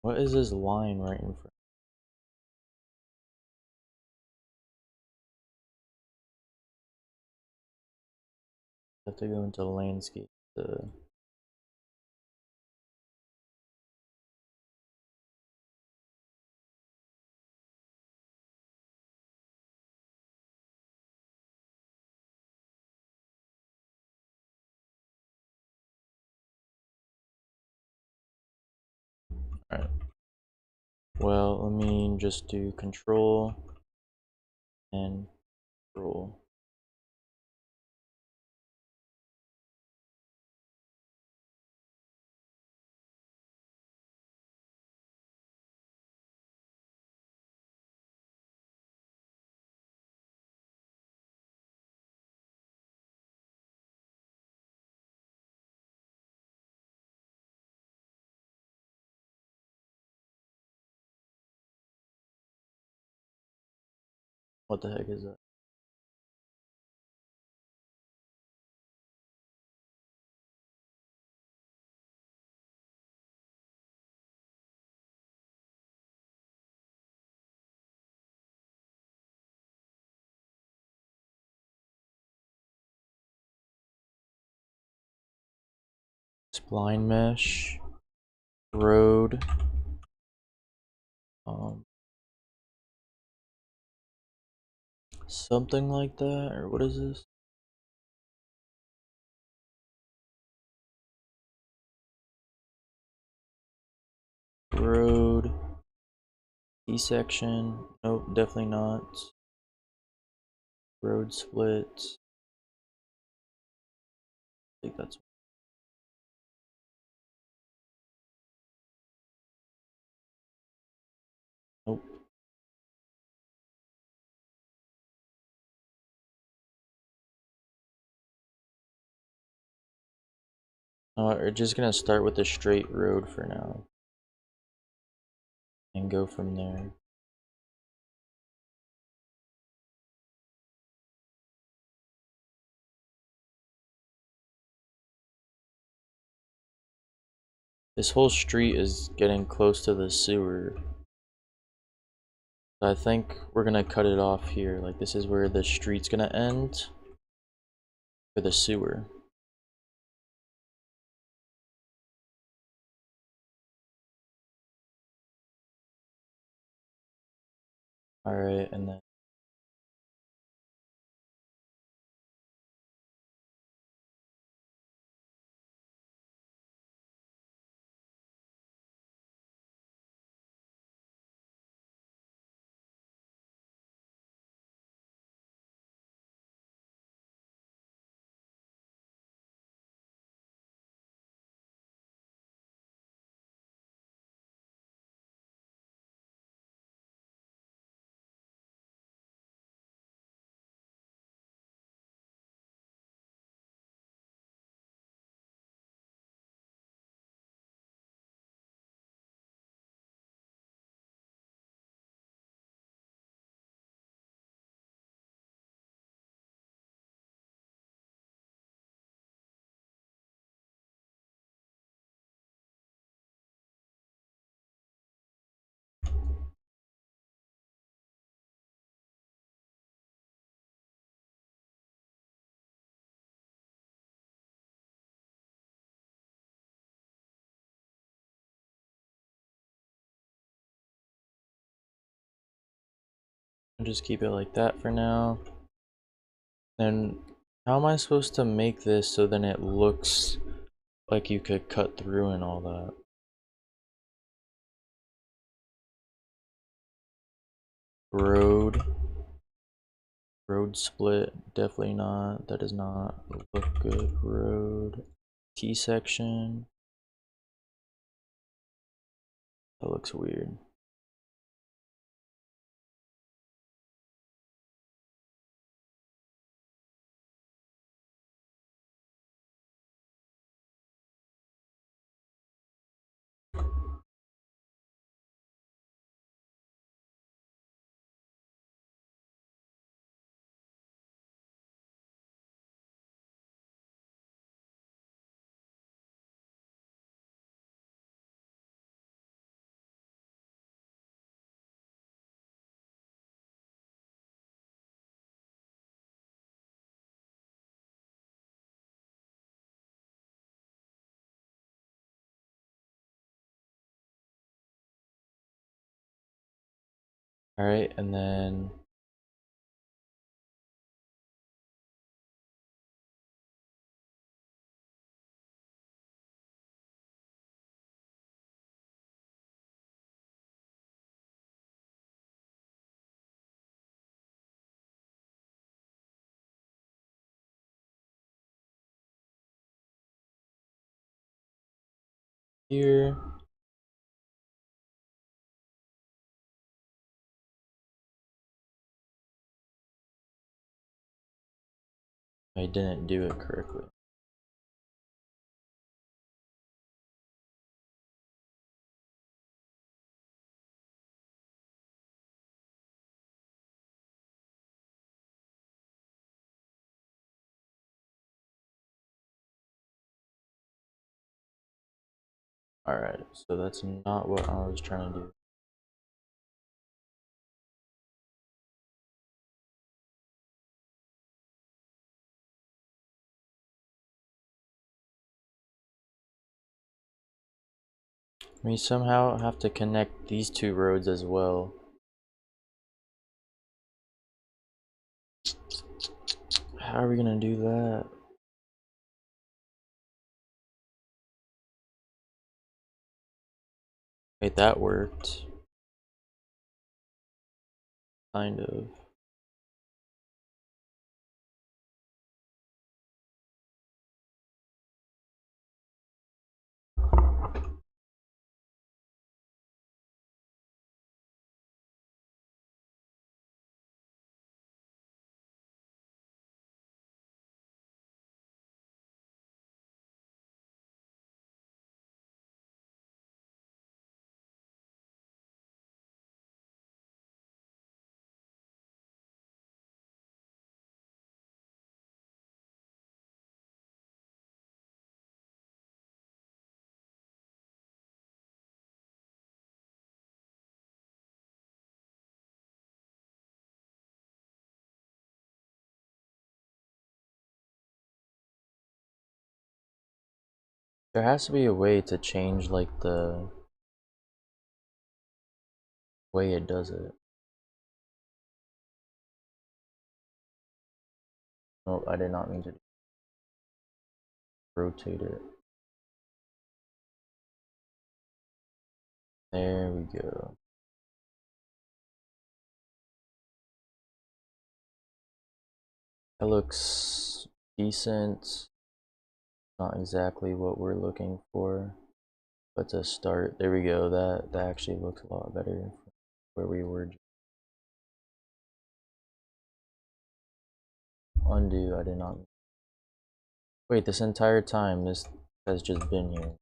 What is this line right in front? I have to go into landscape. Alright. Well, let me just do control and control. What the heck is that? Spline mesh, road, something like that, or what is this? Road, E-section, nope, definitely not. Road split, I think that's, nope. We're just gonna start with a straight road for now and go from there. This whole street is getting close to the sewer. I think we're gonna cut it off here. Like, this is where the street's gonna end for the sewer. Alright, and then I'll just keep it like that for now. Then how am I supposed to make this so then it looks like you could cut through and all that? Road split, definitely not. That does not look good. Road T section. That looks weird. Alright, and then here. I didn't do it correctly. Alright, so that's not what I was trying to do. We somehow have to connect these two roads as well. How are we gonna do that? Wait, that worked. Kind of. There has to be a way to change like the way it does it. Oh, I did not mean to rotate it. There we go. That looks decent. Not exactly what we're looking for, but to start, there we go. That actually looks a lot better from where we were. Undo, I did not. Wait, this entire time this has just been here.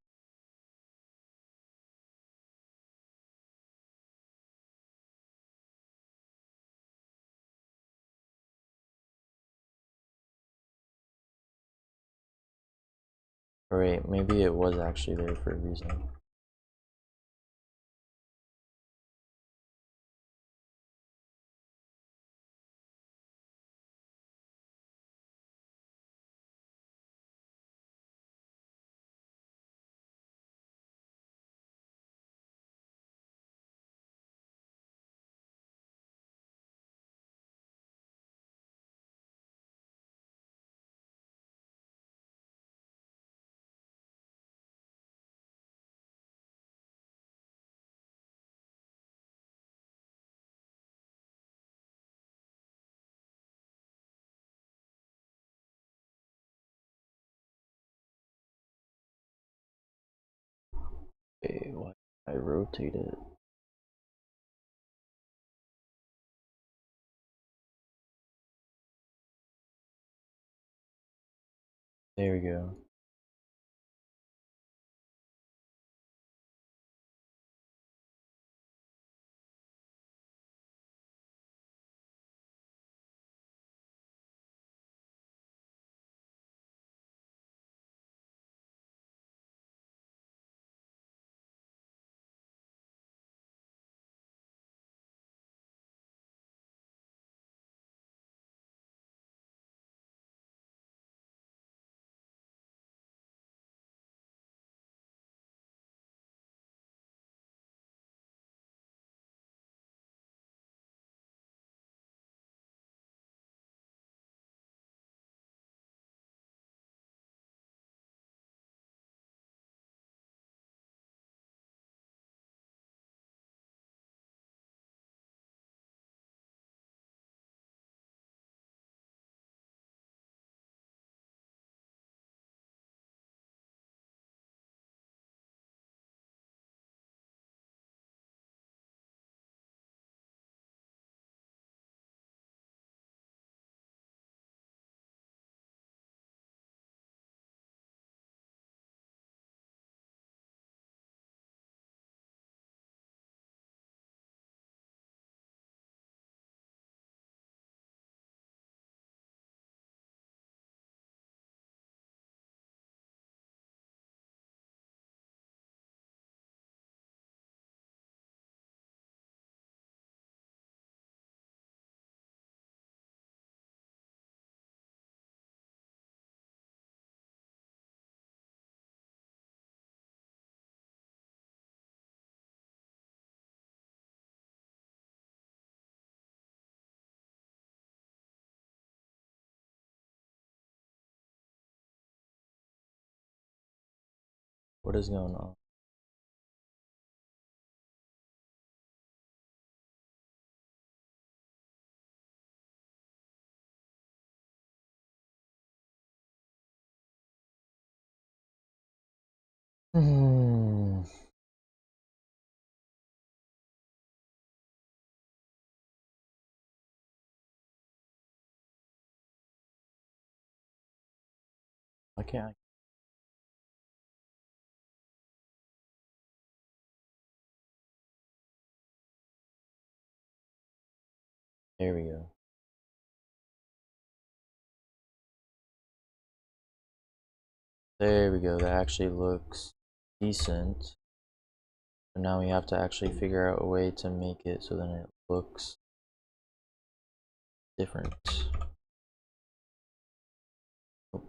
Alright, maybe it was actually there for a reason. Okay, why did I rotate it? There we go. What is going on? Hmm. Why can't I? There we go. There we go. That actually looks decent. But now we have to actually figure out a way to make it so then it looks different. Oh,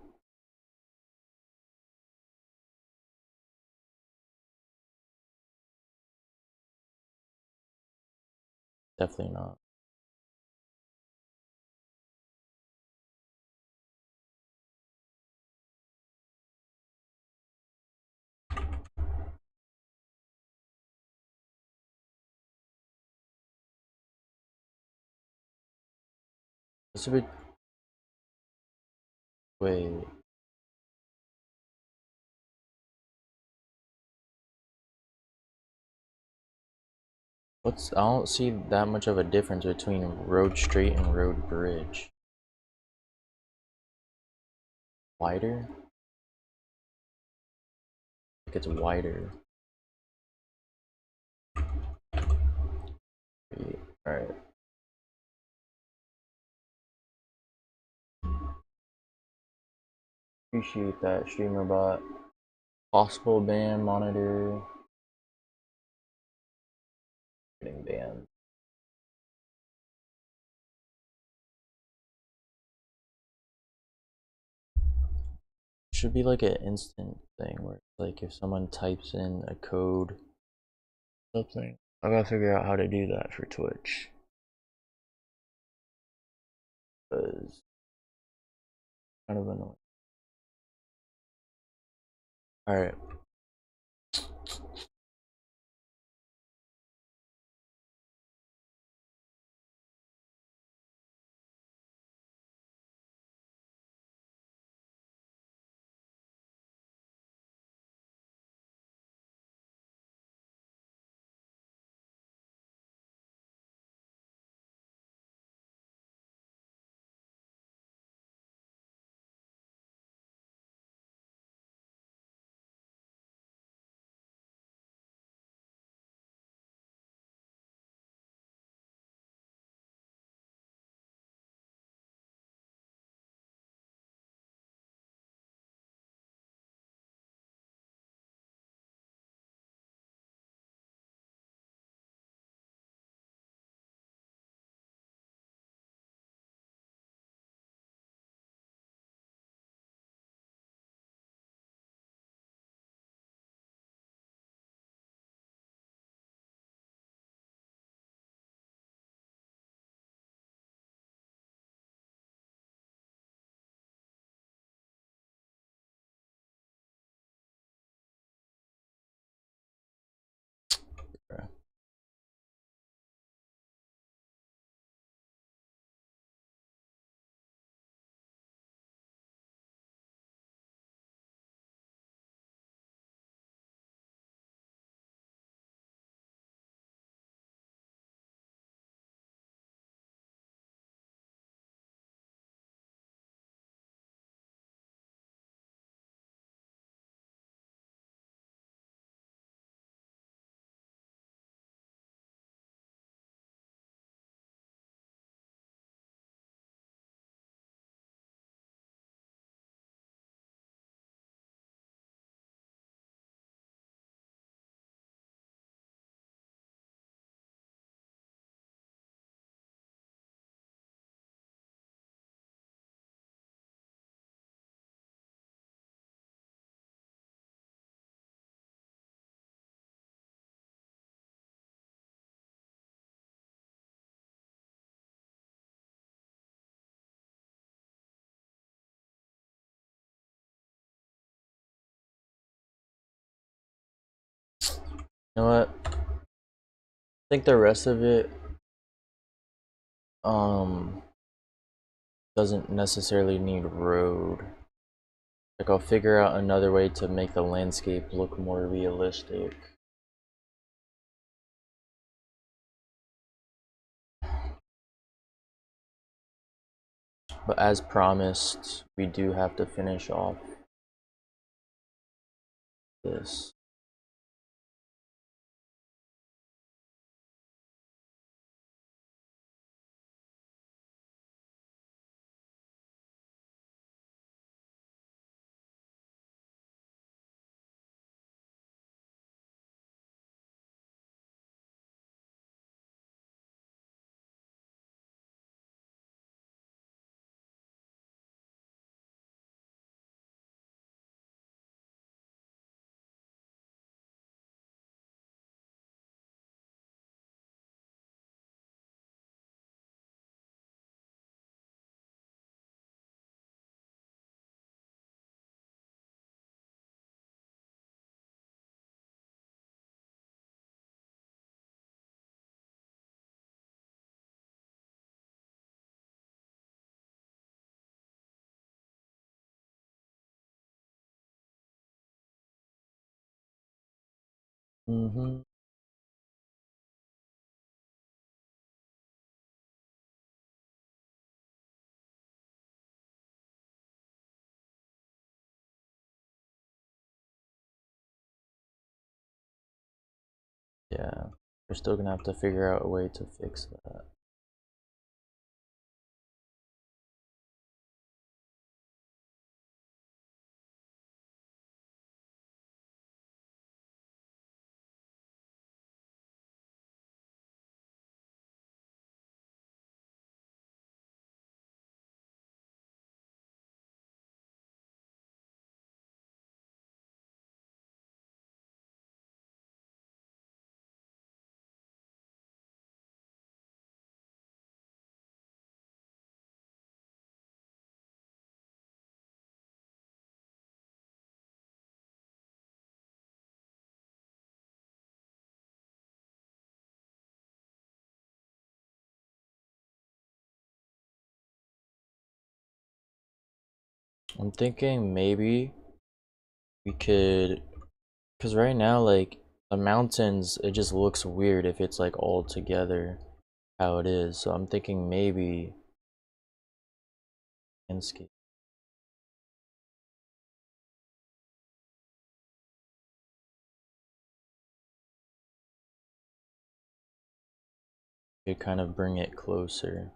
definitely not. It's a bit. Wait. What's? I don't see that much of a difference between road straight and road bridge. Wider? Like it's wider. Alright. Appreciate that, streamer bot. Possible ban monitor. Getting banned. Should be like an instant thing where like if someone types in a code something. I gotta figure out how to do that for Twitch. Because kind of annoying. Alright. You know what? I think the rest of it doesn't necessarily need road. Like I'll figure out another way to make the landscape look more realistic. But as promised, we do have to finish off this. Mm-hmm. Yeah, we're still gonna have to figure out a way to fix that. I'm thinking maybe we could, because right now, like, the mountains, it just looks weird if it's like all together how it is. So I'm thinking maybe landscape. Could kind of bring it closer.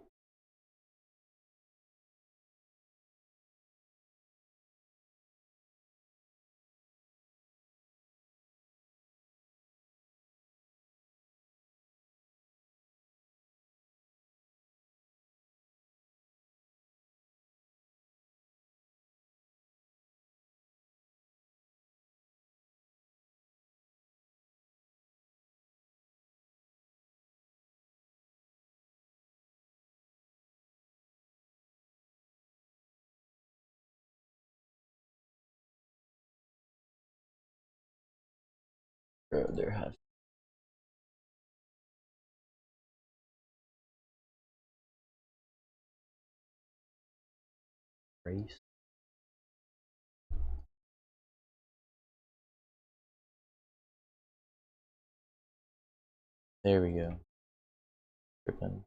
Bro, there has race. There we go. Tripping.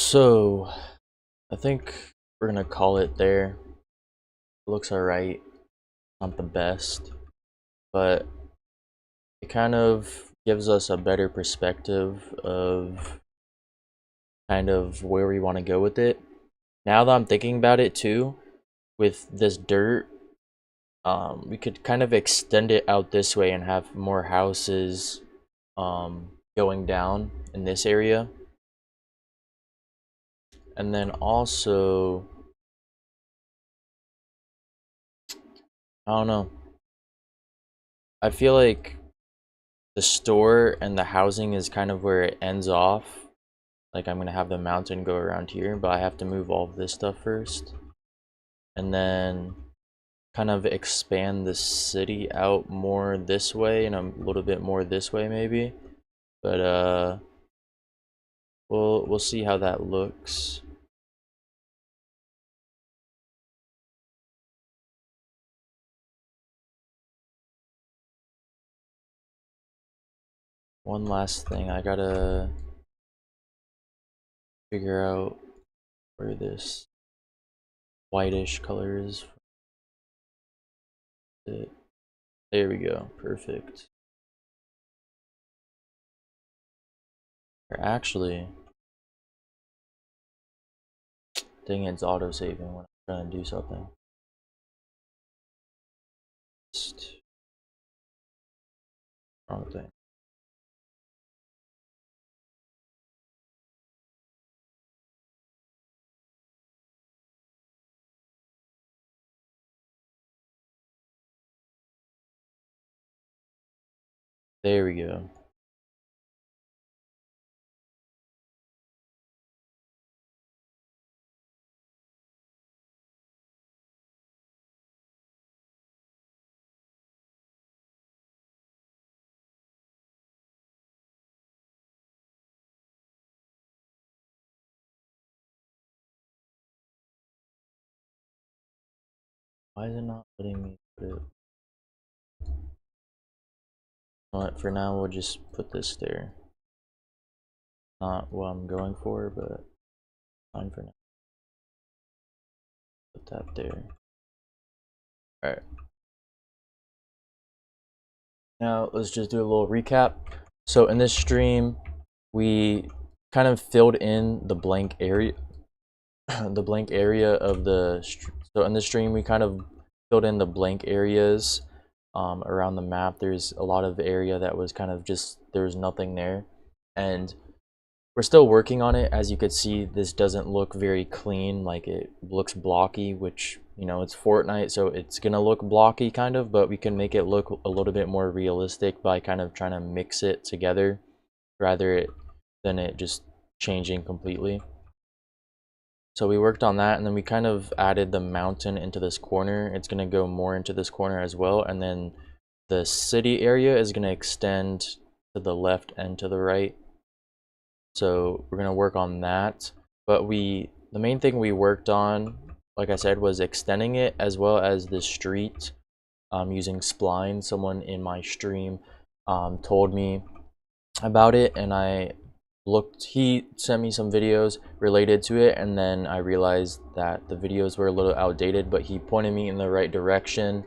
So I think we're gonna call it there. It looks alright, not the best, but it kind of gives us a better perspective of kind of where we want to go with it. Now that I'm thinking about it too, with this dirt, we could kind of extend it out this way and have more houses going down in this area. And then also, I don't know, I feel like the store and the housing is kind of where it ends off. Like I'm gonna have the mountain go around here, but I have to move all of this stuff first. And then kind of expand the city out more this way and a little bit more this way maybe. But we'll see how that looks. One last thing, I gotta figure out where this whitish color is. There we go, perfect. Or actually, dang, it's auto-saving when I'm trying to do something. Wrong thing. There we go. Why is it not letting me put it? You know what, for now we'll just put this there. Not what I'm going for, but fine for now. Put that there. Alright. Now let's just do a little recap. So in this stream, we kind of filled in the blank area, the blank area of the. So in this stream, we kind of filled in the blank areas around the map. There's a lot of area that was kind of just there's nothing there, and we're still working on it. As you could see, this doesn't look very clean, like it looks blocky, which, you know, it's Fortnite, so it's gonna look blocky kind of, but we can make it look a little bit more realistic by kind of trying to mix it together rather than it just changing completely. So we worked on that, and then we kind of added the mountain into this corner. It's gonna go more into this corner as well, and then the city area is gonna extend to the left and to the right. So we're gonna work on that, but the main thing we worked on, like I said, was extending it as well as the street using spline. Someone in my stream told me about it, and I looked. He sent me some videos related to it, and then I realized that the videos were a little outdated, but he pointed me in the right direction,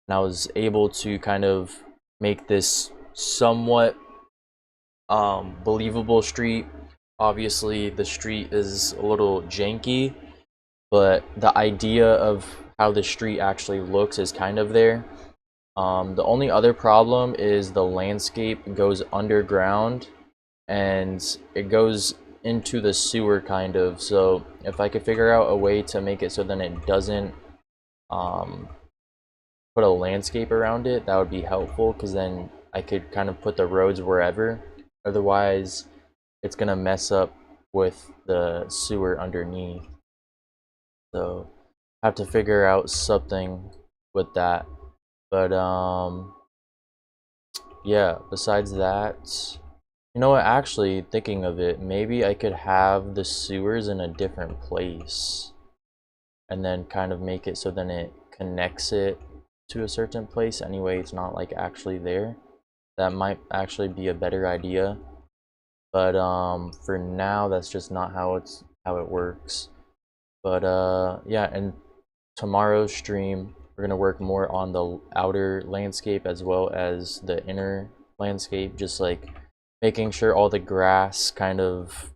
and I was able to kind of make this somewhat believable street. Obviously the street is a little janky, but the idea of how the street actually looks is kind of there. The only other problem is the landscape goes underground and it goes into the sewer kind of. So if I could figure out a way to make it so then it doesn't put a landscape around it, that would be helpful, because then I could kind of put the roads wherever. Otherwise, it's gonna mess up with the sewer underneath. So I have to figure out something with that. But yeah, besides that, you know what, actually thinking of it, maybe I could have the sewers in a different place and then kind of make it so then it connects it to a certain place anyway. It's not like actually there. That might actually be a better idea, but for now that's just not how it's how it works. But yeah, and tomorrow's stream we're gonna work more on the outer landscape as well as the inner landscape, just like making sure all the grass kind of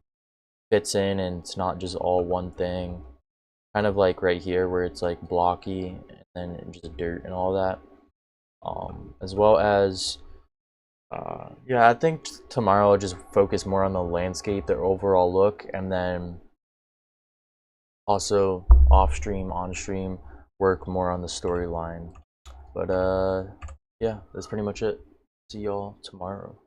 fits in and it's not just all one thing. Kind of like right here where it's like blocky and then just dirt and all that. As well as yeah, I think tomorrow I'll just focus more on the landscape, the overall look, and then also off stream, on stream, work more on the storyline. But yeah, that's pretty much it. See y'all tomorrow.